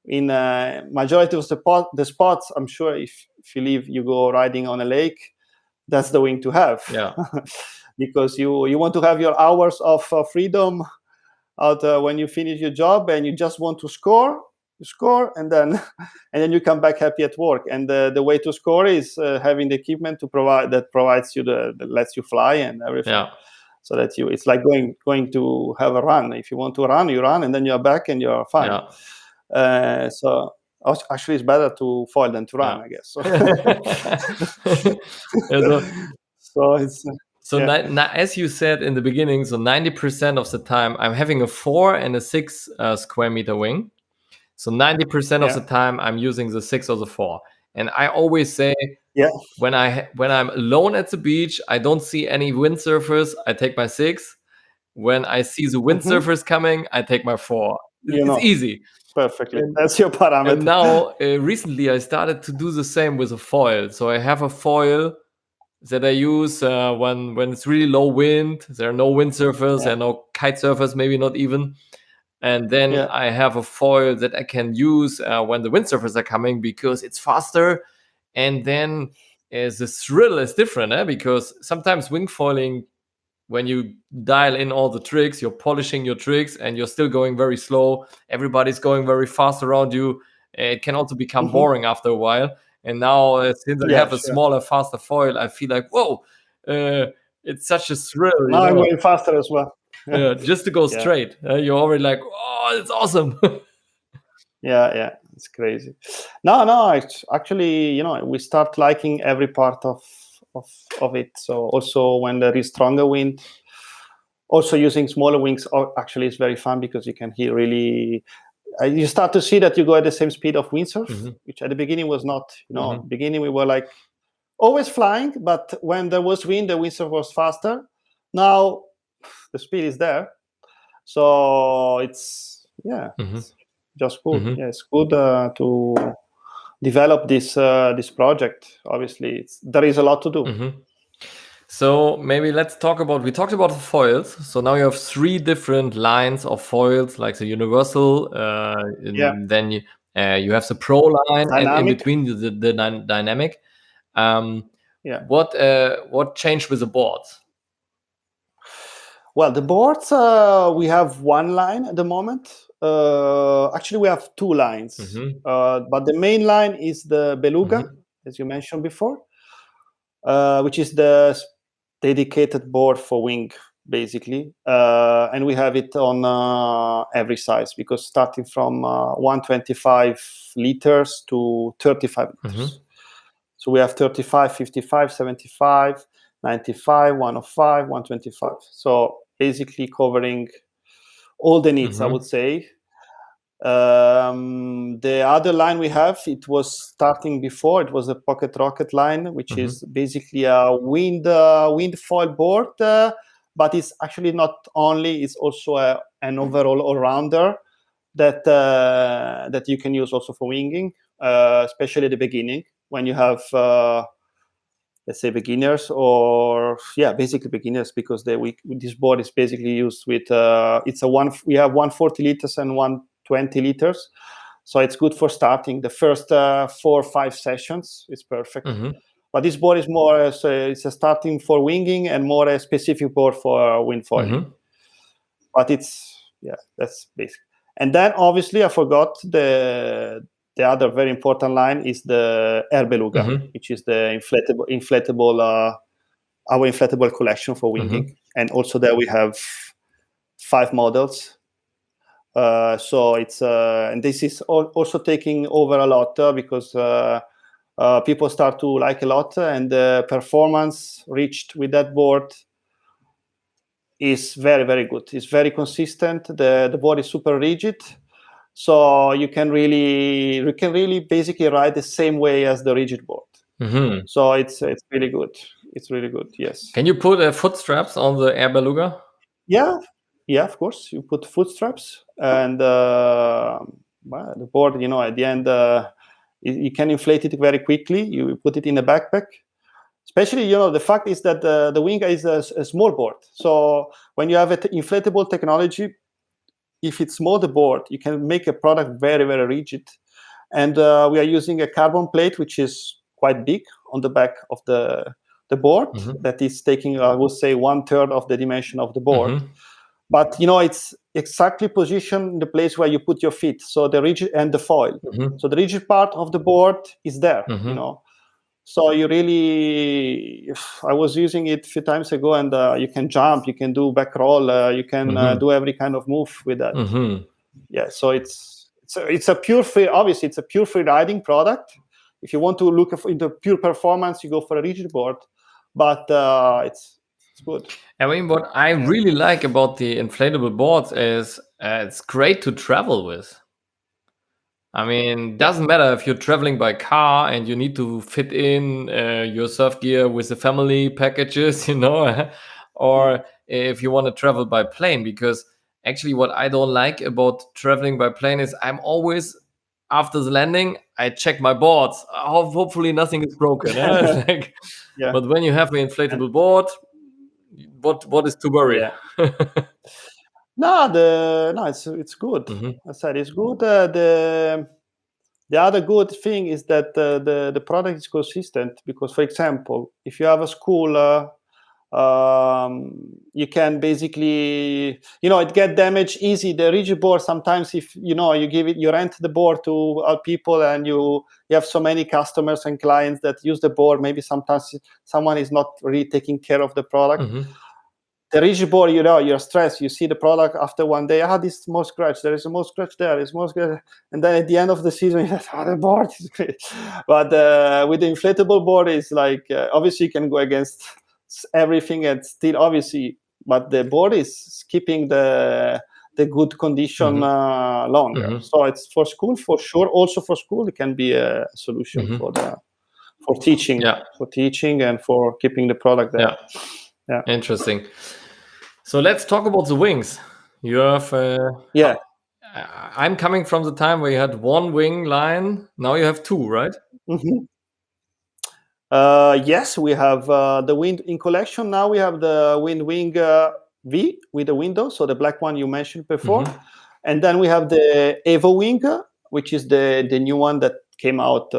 [SPEAKER 2] in majority of the spots, I'm sure if you go riding on a lake, that's the wing to have. Because you want to have your hours of freedom out when you finish your job, and you just want to score, and then you come back happy at work. And the way to score is having the equipment that provides you that lets you fly and everything. So that it's like going to have a run. If you want to run, you run, and then you're back and you're fine. So actually, it's better to foil than to run, I guess. So it's.
[SPEAKER 1] As you said in the beginning, so 90% of the time I'm having a 4 and a 6 square meter wing. So 90% of the time I'm using the 6 or the 4. And I always say, when I'm alone at the beach, I don't see any windsurfers, I take my 6. When I see the windsurfers coming, I take my 4. It's easy.
[SPEAKER 2] Perfectly. That's your parameter.
[SPEAKER 1] And now, recently, I started to do the same with a foil. So I have a foil that I use when it's really low wind. There are no windsurfers, there are no kite surfers, maybe not even. and then I have a foil that I can use when the windsurfers are coming because it's faster. And then the thrill is different, because sometimes wingfoiling, when you dial in all the tricks, you're polishing your tricks and you're still going very slow. Everybody's going very fast around you. It can also become boring after a while. And now, since I have a smaller, faster foil, I feel like, whoa, it's such a thrill.
[SPEAKER 2] Now I'm going faster as well.
[SPEAKER 1] Just to go straight. You're already like, oh, it's awesome.
[SPEAKER 2] Yeah, it's crazy. No, it's actually, we start liking every part of it. So also when there is stronger wind, also using smaller wings actually is very fun because you can hear really. You start to see that you go at the same speed of windsurf, which at the beginning was not. Beginning we were like always flying, but when there was wind, the windsurf was faster. Now the speed is there, so it's it's just good. Yeah, it's good to develop this project. Obviously, there is a lot to do.
[SPEAKER 1] So maybe let's talk about. We talked about the foils. So now you have 3 different lines of foils, like the universal. Then you have the pro line,
[SPEAKER 2] dynamic.
[SPEAKER 1] And in between the dynamic. What changed with the boards?
[SPEAKER 2] Well, the boards, we have one line at the moment. Actually, we have 2 lines. But the main line is the Beluga, as you mentioned before, which is the dedicated board for wing, basically. And we have it on every size, because starting from 125 liters to 35 liters. So we have 35, 55, 75, 95, 105, 125. So basically covering all the needs, I would say. The other line we have, it was starting before, it was a pocket rocket line, which is basically a windfoil board, but it's actually not only, it's also an overall all-rounder that you can use also for winging, especially at the beginning, when you have let's say beginners, or basically beginners, because this board is basically used with we have 140 liters and 120 liters, so it's good for starting the first 4 or 5 sessions. It's perfect. But this board is more it's a starting for winging and more a specific board for windfoiling. But that's basic. And then obviously I forgot the other very important line is the Air Beluga, which is the inflatable our inflatable collection for winging. And also there we have 5 models. So it's and this is also taking over a lot because people start to like a lot, and the performance reached with that board is very, very good. It's very consistent. The board is super rigid. So you can really basically ride the same way as the rigid board. So it's really good. It's really good. Yes.
[SPEAKER 1] Can you put foot straps on the Air Beluga?
[SPEAKER 2] Yeah, of course. You put foot straps, and the board. At the end, you can inflate it very quickly. You put it in a backpack. Especially, the fact is that the wing is a small board. So when you have an inflatable technology, if it's small, the board, you can make a product very, very rigid. And we are using a carbon plate, which is quite big on the back of the board, that is taking, I would say, 1/3 of the dimension of the board. But, it's exactly positioned in the place where you put your feet. So the rigid and the foil. So the rigid part of the board is there, So you really, I was using it a few times ago, and you can jump, you can do back roll, you can do every kind of move with that. Yeah, so it's a pure free. Obviously, it's a pure free riding product. If you want to look into pure performance, you go for a rigid board, but it's good.
[SPEAKER 1] I mean, what I really like about the inflatable boards is it's great to travel with. I mean, doesn't matter if you're traveling by car and you need to fit in your surf gear with the family packages, or if you want to travel by plane, because actually what I don't like about traveling by plane is I'm always, after the landing, I check my boards. Hopefully nothing is broken. But when you have an inflatable board, what is to worry?
[SPEAKER 2] It's good. I said it's good. The other good thing is that the product is consistent, because, for example, if you have a school, you can basically, it get damaged easy. The rigid board, sometimes, if you rent the board to people, and you have so many customers and clients that use the board, maybe sometimes someone is not really taking care of the product. The rigid board, you're stressed. You see the product after one day. This small scratch. There is a small scratch there. There's more scratch. And then at the end of the season, you're like, the board is great. But with the inflatable board, it's like, obviously you can go against everything, and still, obviously, but the board is keeping the good condition longer. So it's for school, for sure. Also for school, it can be a solution for teaching, and for keeping the product there.
[SPEAKER 1] Yeah. Interesting. So let's talk about the wings. You have I'm coming from the time where you had one wing line. Now you have two, right?
[SPEAKER 2] Yes, we have the wind in collection. Now we have the Wind Wing V with the window, so the black one you mentioned before. And then we have the Evo Wing, which is the new one that came out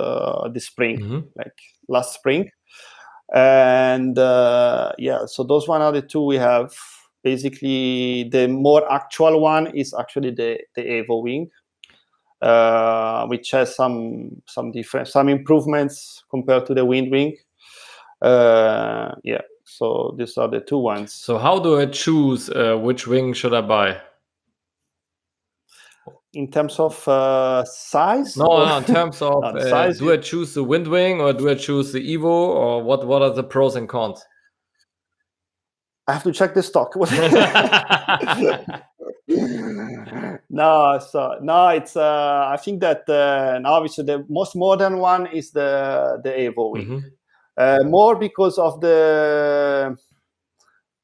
[SPEAKER 2] this spring, like last spring. And so those one are the two we have. Basically, the more actual one is actually the Evo Wing, which has some difference, some improvements compared to the Wind Wing. So these are the two ones.
[SPEAKER 1] So how do I choose which wing should I buy?
[SPEAKER 2] In terms of size?
[SPEAKER 1] No, in terms of size. Do I choose the Wind Wing, or do I choose the Evo, or what are the pros and cons?
[SPEAKER 2] I have to check the stock. It's I think that now, obviously, the most modern one is the Evo Wing. More because of the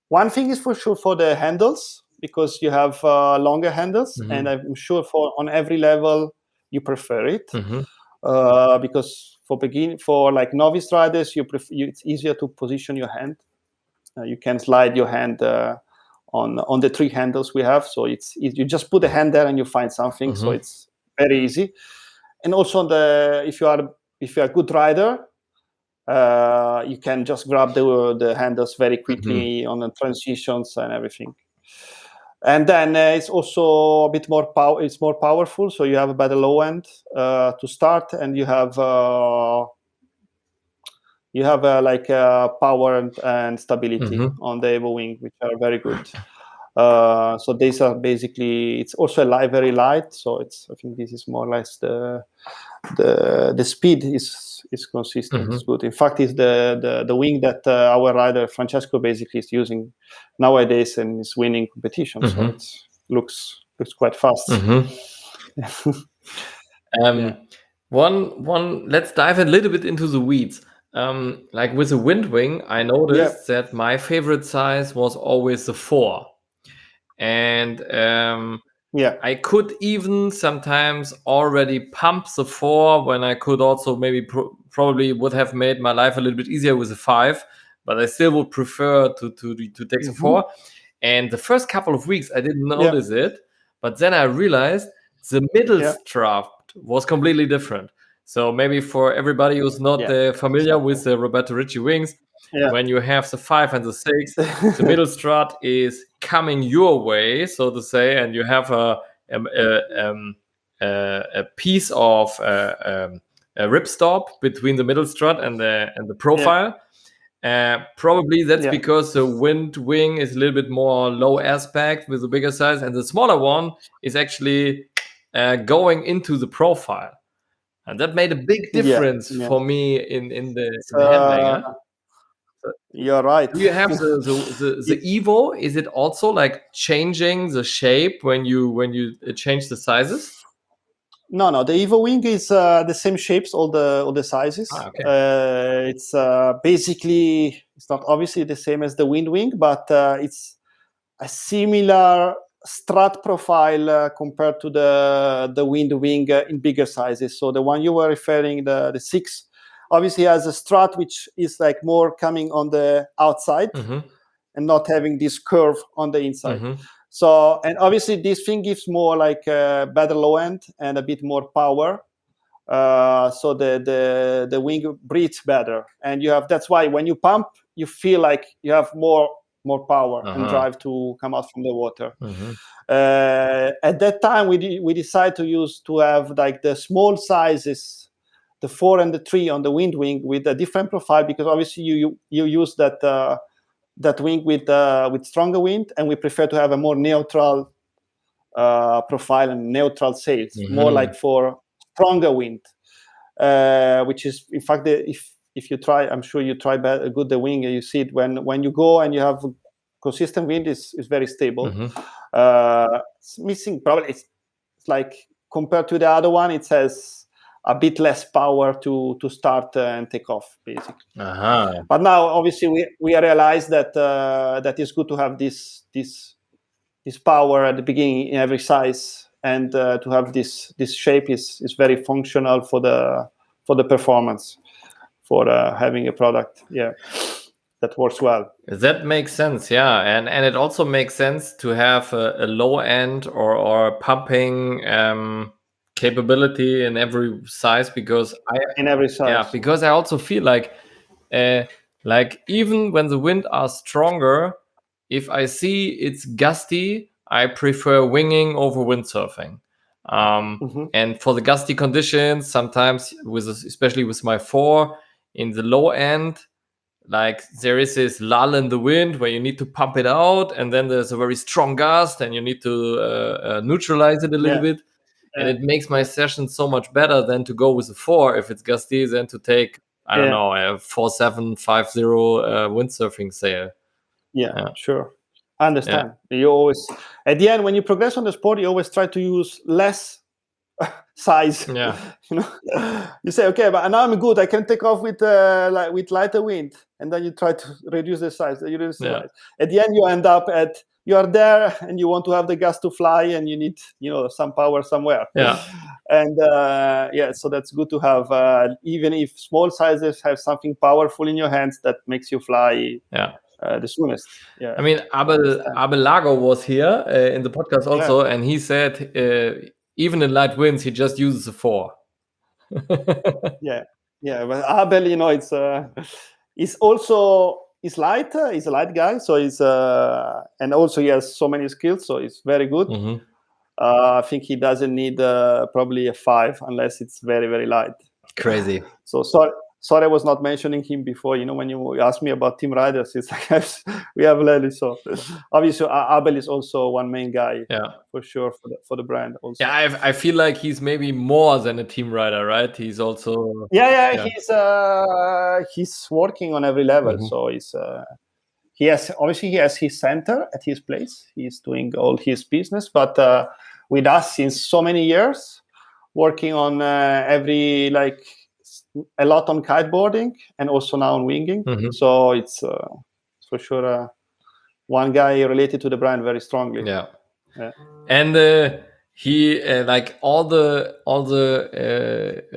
[SPEAKER 2] one thing is for sure for the handles, because you have longer handles, and I'm sure on every level you prefer it, because for like novice riders, it's easier to position your hand. You can slide your hand on the three handles we have, so you just put the hand there and you find something. So it's very easy. And also if you are a good rider, you can just grab the handles very quickly on the transitions and everything. And then it's also a bit more power. It's more powerful, so you have by the low end to start, and you have like power and stability on the Evo Wing, which are very good. So these are basically, it's also very light. So I think this is more or less the speed is consistent. It's good. In fact, it's the wing that our rider Francesco basically is using nowadays and is winning competitions. So it looks quite fast.
[SPEAKER 1] Let's dive a little bit into the weeds. Like with the Wind Wing, I noticed that my favorite size was always the 4. And I could even sometimes already pump the 4 when I could also maybe probably would have made my life a little bit easier with the 5, but I still would prefer to take the 4. And the first couple of weeks I didn't notice it, but then I realized the middle strap was completely different. So maybe for everybody who's not familiar with the Roberto Ricci wings, when you have the 5 and the 6, the middle strut is coming your way, so to say, and you have a piece of a ripstop between the middle strut and the profile. Probably that's because the Wind Wing is a little bit more low aspect with a bigger size, and the smaller one is actually going into the profile. And that made a big difference for me in the handling.
[SPEAKER 2] You're right.
[SPEAKER 1] Do you have the Evo? Is it also like changing the shape when you change the sizes?
[SPEAKER 2] No. The Evo Wing is the same shapes, all the sizes. It's basically, it's not obviously the same as the Wind Wing, but it's a similar strut profile compared to the Wind Wing in bigger sizes. So the one you were referring, the 6, obviously has a strut which is like more coming on the outside and not having this curve on the inside. So, and obviously this thing gives more like better low end and a bit more power. So the wing breathes better, and that's why when you pump, you feel like you have more power and drive to come out from the water. At that time, we decided to have like the small sizes, the 4 and the 3 on the wind wing with a different profile, because obviously you use that wing with stronger wind, and we prefer to have a more neutral profile and neutral sails, more like for stronger wind, which is in fact if you try, I'm sure you try good the wing, and you see it when you go and you have consistent wind is very stable. It's missing probably, it's like compared to the other one, it has a bit less power to start and take off basically. But now obviously we realize that that is good to have this power at the beginning in every size, and to have this shape is very functional for the performance, for having a product that works well.
[SPEAKER 1] That makes sense, yeah, and it also makes sense to have a low end or pumping capability in every size, because because I also feel like even when the wind are stronger, if I see it's gusty, I prefer winging over windsurfing. And for the gusty conditions, sometimes especially with my 4 in the low end, like there is this lull in the wind where you need to pump it out, and then there's a very strong gust and you need to neutralize it a little bit. And it makes my session so much better than to go with a 4 if it's gusty, than to take, I don't know, a 4750 windsurfing sail.
[SPEAKER 2] Sure. I understand. You always, at the end, when you progress on the sport, you always try to use less size. You say, okay, but now I'm good, I can take off with lighter wind, and then you try to reduce the size. At the end, you end up you are there and you want to have the gas to fly, and you need some power somewhere. And so that's good to have, even if small sizes have something powerful in your hands that makes you fly the soonest.
[SPEAKER 1] I mean, Abel Lago was here in the podcast also, and he said even in light winds he just uses a 4.
[SPEAKER 2] But Abel, he's light, he's a light guy, so he's and also he has so many skills, so he's very good. I think he doesn't need probably a 5 unless it's very, very light.
[SPEAKER 1] Crazy.
[SPEAKER 2] So sorry I was not mentioning him before. When you asked me about team riders, it's like we have Lely. So obviously Abel is also one main guy, for sure, for the brand also.
[SPEAKER 1] Yeah, I feel like he's maybe more than a team rider, right? He's also
[SPEAKER 2] he's working on every level. So he has his center at his place. He's doing all his business, but with us since so many years, working on a lot on kiteboarding and also now on winging. So it's for sure one guy related to the brand very strongly.
[SPEAKER 1] And he like all the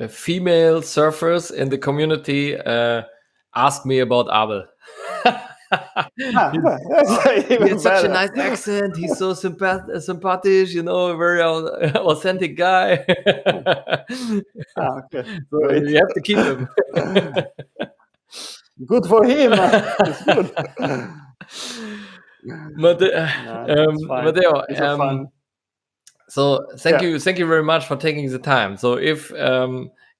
[SPEAKER 1] female surfers in the community ask me about Abel. He has such a nice accent. He's so sympathetic, very authentic guy. So you have to keep him.
[SPEAKER 2] Good for him. It's good.
[SPEAKER 1] Matteo, so thank you very much for taking the time. So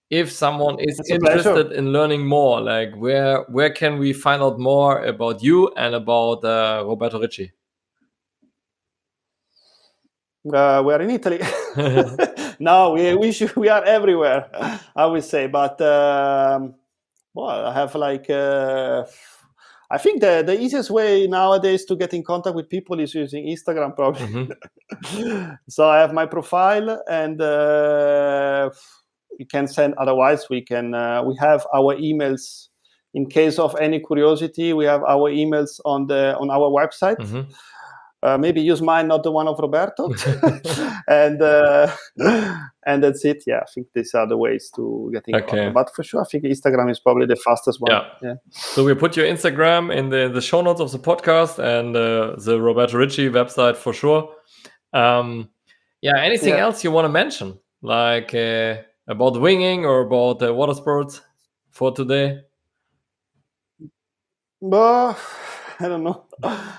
[SPEAKER 1] if someone is interested in learning more, like where can we find out more about you and about Roberto Ricci?
[SPEAKER 2] We're in Italy. No, we are everywhere, I would say. But I have I think the easiest way nowadays to get in contact with people is using Instagram, probably. So I have my profile, and you can send. Otherwise, we have our emails. In case of any curiosity, we have our emails on our website. maybe use mine, not the one of Roberto, and that's it. Yeah, I think these are the ways to get in contact. But for sure, I think Instagram is probably the fastest one. Yeah.
[SPEAKER 1] So we put your Instagram in the show notes of the podcast and the Roberto Ricci website for sure. Anything else you want to mention, like about winging or about water sports for today?
[SPEAKER 2] Well, I don't know.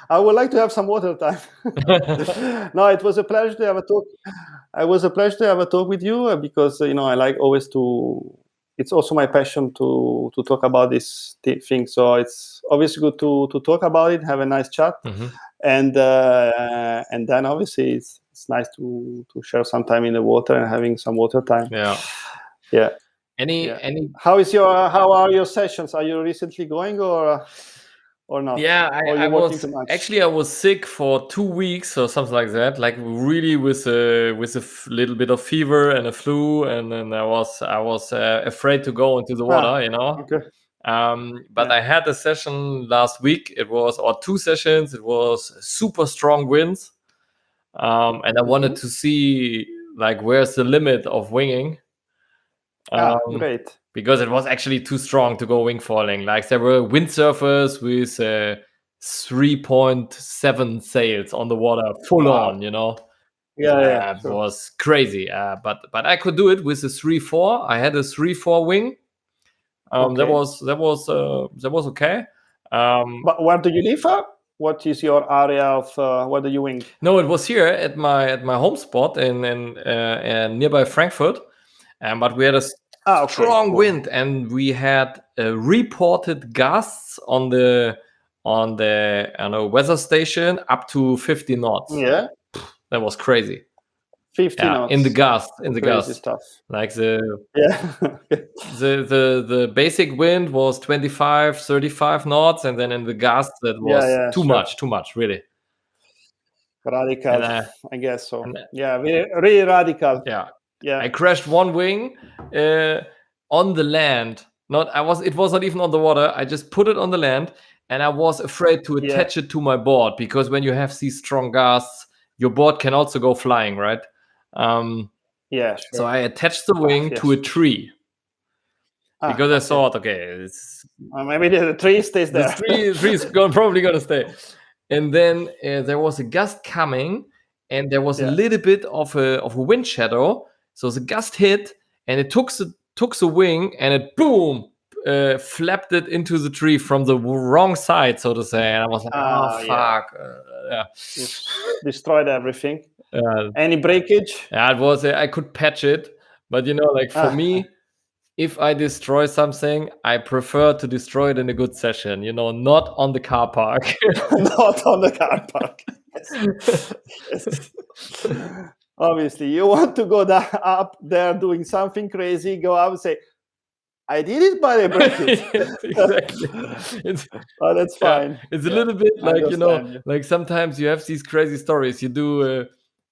[SPEAKER 2] I would like to have some water time. No, it was a pleasure to have a talk. It was a pleasure to have a talk with you because I like always to. It's also my passion to talk about this thing. So it's obviously good to talk about it, have a nice chat, and then obviously it's nice to share some time in the water and having some water time. Yeah.
[SPEAKER 1] Any?
[SPEAKER 2] How are your sessions? Are you recently going or not?
[SPEAKER 1] Yeah, I was sick for 2 weeks or something like that. Like really with a little bit of fever and a flu, and then I was afraid to go into the water,
[SPEAKER 2] Okay.
[SPEAKER 1] But I had a session last week. It was 2 sessions. It was super strong winds, and I wanted to see like where's the limit of winging.
[SPEAKER 2] Great.
[SPEAKER 1] Because it was actually too strong to go wingfoiling. Like there were windsurfers with 3.7 sails on the water, full on,
[SPEAKER 2] Yeah,
[SPEAKER 1] it was crazy. But I could do it with a 3.4. I had a 3.4 wing. That was okay.
[SPEAKER 2] But where do you live? What is your area of where do you wing?
[SPEAKER 1] No, it was here at my home spot in nearby Frankfurt. But we had a strong wind, and we had reported gusts on the weather station up to 50 knots.
[SPEAKER 2] Yeah,
[SPEAKER 1] that was crazy.
[SPEAKER 2] 50 knots
[SPEAKER 1] in the gust.
[SPEAKER 2] Stuff.
[SPEAKER 1] Like the basic wind was 25, 35 knots, and then in the gust that was too much, really.
[SPEAKER 2] Radical, I guess so. Really radical.
[SPEAKER 1] Yeah, I crashed one wing on the land. It was not even on the water. I just put it on the land, and I was afraid to attach it to my board, because when you have these strong gusts, your board can also go flying, right? So I attached the wing to a tree because I thought, okay,
[SPEAKER 2] maybe the tree stays there.
[SPEAKER 1] The tree is probably going to stay. And then there was a gust coming, and there was a little bit of a wind shadow. So the gust hit, and it took the wing, and it boom flapped it into the tree from the wrong side, so to say. And I was like, fuck.
[SPEAKER 2] Destroyed everything. Any breakage?
[SPEAKER 1] Yeah, it was. I could patch it, but like for me, if I destroy something, I prefer to destroy it in a good session. Not on the car park.
[SPEAKER 2] Not on the car park. Yes. Obviously, you want to go up there doing something crazy, go up and say, I did it, but I broke it.
[SPEAKER 1] Exactly.
[SPEAKER 2] That's fine.
[SPEAKER 1] It's a little bit like, like sometimes you have these crazy stories. You do,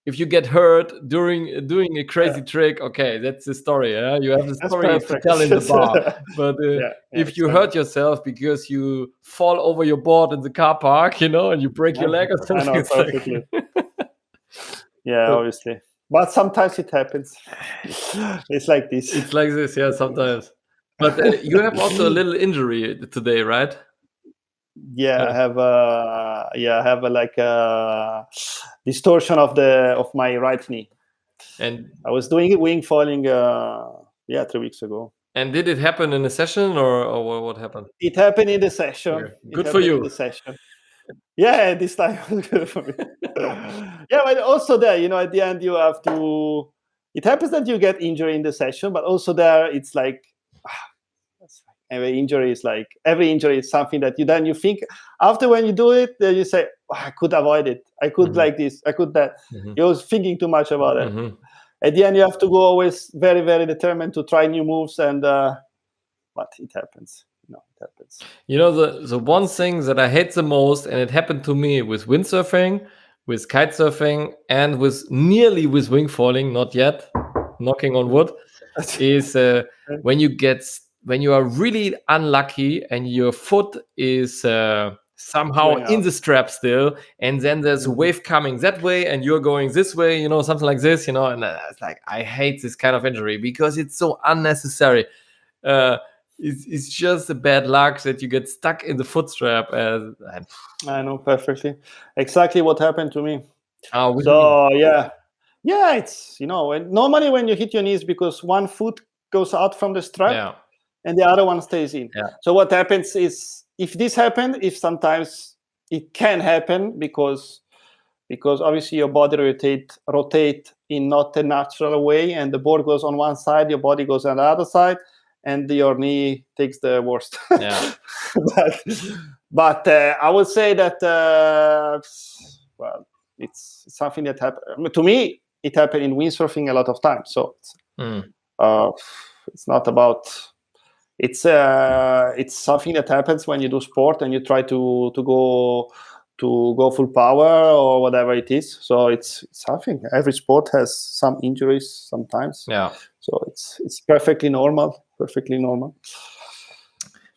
[SPEAKER 1] if you get hurt during doing a crazy trick, okay, that's the story. Yeah? You have a story to tell in the bar. But if you hurt yourself because you fall over your board in the car park, and you break your leg or something.
[SPEAKER 2] I know, perfectly. Obviously. But sometimes it happens. It's like this.
[SPEAKER 1] It's like this, sometimes. But you have also a little injury today, right?
[SPEAKER 2] I have like a distortion of my right knee.
[SPEAKER 1] And
[SPEAKER 2] I was doing wingfoiling 3 weeks ago.
[SPEAKER 1] And did it happen in a session or what happened?
[SPEAKER 2] It happened in the session.
[SPEAKER 1] Okay. Good for you.
[SPEAKER 2] In the session. Yeah, this time was good for me. But also there, at the end you have to. It happens that you get injury in the session, but also there it's like every injury is something that you think after when you do it, then you say, I could avoid it. I could like this. I could that. You're thinking too much about it. At the end, you have to go always very, very determined to try new moves, but it happens. It happens.
[SPEAKER 1] The one thing that I hate the most, and it happened to me with windsurfing, with kitesurfing, and with wingfoiling, not yet, knocking on wood, is when you are really unlucky and your foot is somehow in the strap still, and then there's a wave coming that way and you're going this way, you know, something like this, you know, and it's like, I hate this kind of injury because it's so unnecessary. It's just a bad luck that you get stuck in the foot strap.
[SPEAKER 2] I know perfectly exactly what happened to me. Yeah, it's, you know, normally when you hit your knees, because one foot goes out from the strap and the other one stays in. So what happens is, if this happens, if sometimes it can happen because obviously your body rotate in not a natural way, and the board goes on one side, your body goes on the other side, and your knee takes the worst. but I would say that well, it's something that happened to me. It happened in windsurfing a lot of times. So it's not about. It's something that happens when you do sport and you try to go full power or whatever it is. So it's something. Every sport has some injuries sometimes. So it's perfectly normal. Perfectly normal.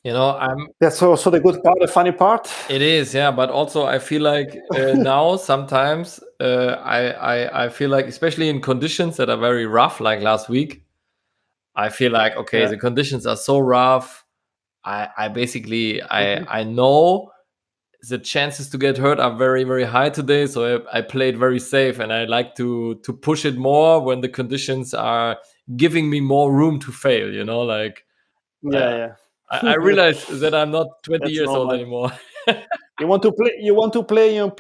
[SPEAKER 1] You know,
[SPEAKER 2] that's also the good part, the funny part.
[SPEAKER 1] It is, yeah. But also, I feel like now sometimes I feel like, especially in conditions that are very rough, like last week, I feel like, okay, the conditions are so rough. I basically I know the chances to get hurt are very, very high today. So I played very safe, and I like to push it more when the conditions are giving me more room to fail, you know, like I realize that I'm not 20 years old anymore.
[SPEAKER 2] You want to play in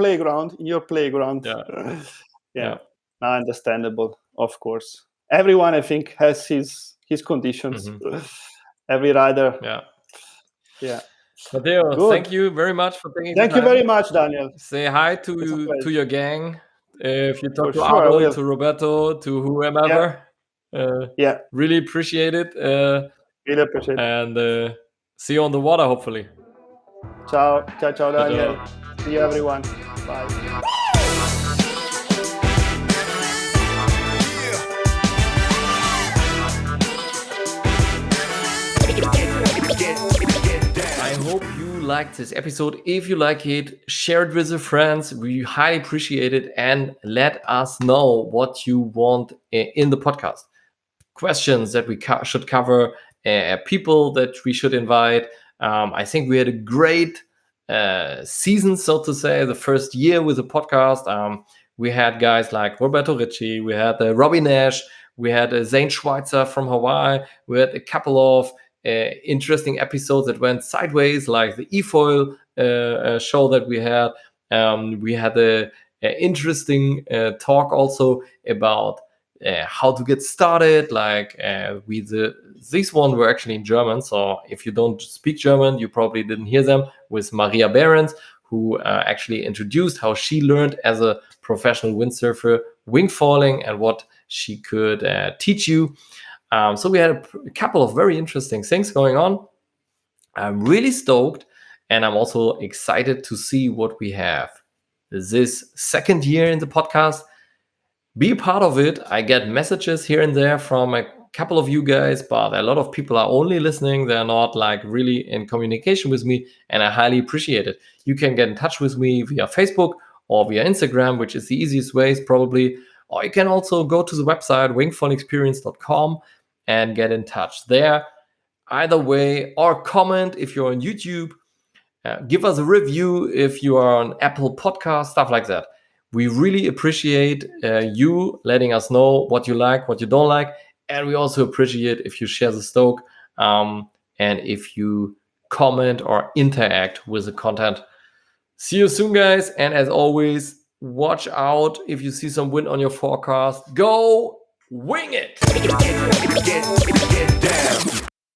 [SPEAKER 2] your playground. Yeah. Understandable, of course. Everyone, I think, has his conditions. Every rider. Yeah.
[SPEAKER 1] Matteo, thank you very much for taking the time.
[SPEAKER 2] Thank you very much, Daniel.
[SPEAKER 1] Say hi to your gang. If you talk to Abel, to Roberto, to whomever. Really appreciate it.
[SPEAKER 2] Really appreciate it.
[SPEAKER 1] And see you on the water, hopefully.
[SPEAKER 2] Ciao, Daniel. See you, everyone. Bye.
[SPEAKER 1] I hope you liked this episode. If you like it, share it with your friends. We highly appreciate it, and let us know what you want in the podcast. Questions that we should cover, people that we should invite. I think we had a great season, so to say, the first year with the podcast. We had guys like Roberto Ricci, we had Robbie Nash, we had Zane Schweitzer from Hawaii, we had a couple of interesting episodes that went sideways, like the eFoil show that we had. We had a interesting talk also about how to get started. Like these one were actually in German, so if you don't speak German, you probably didn't hear them, with Maria Behrens, who actually introduced how she learned as a professional windsurfer wingfoiling and what she could teach you. So we had a couple of very interesting things going on. I'm really stoked, and I'm also excited to see what we have this second year in the podcast. Be a part of it. I get messages here and there from a couple of you guys, but a lot of people are only listening. They're not like really in communication with me, and I highly appreciate it. You can get in touch with me via Facebook or via Instagram, which is the easiest ways probably. Or you can also go to the website wingfoilexperience.com and get in touch there. Either way, or comment if you're on YouTube. Give us a review if you are on Apple Podcast, stuff like that. We really appreciate you letting us know what you like, what you don't like. And we also appreciate if you share the stoke and if you comment or interact with the content. See you soon, guys. And as always, watch out if you see some wind on your forecast. Go wing it! Get down.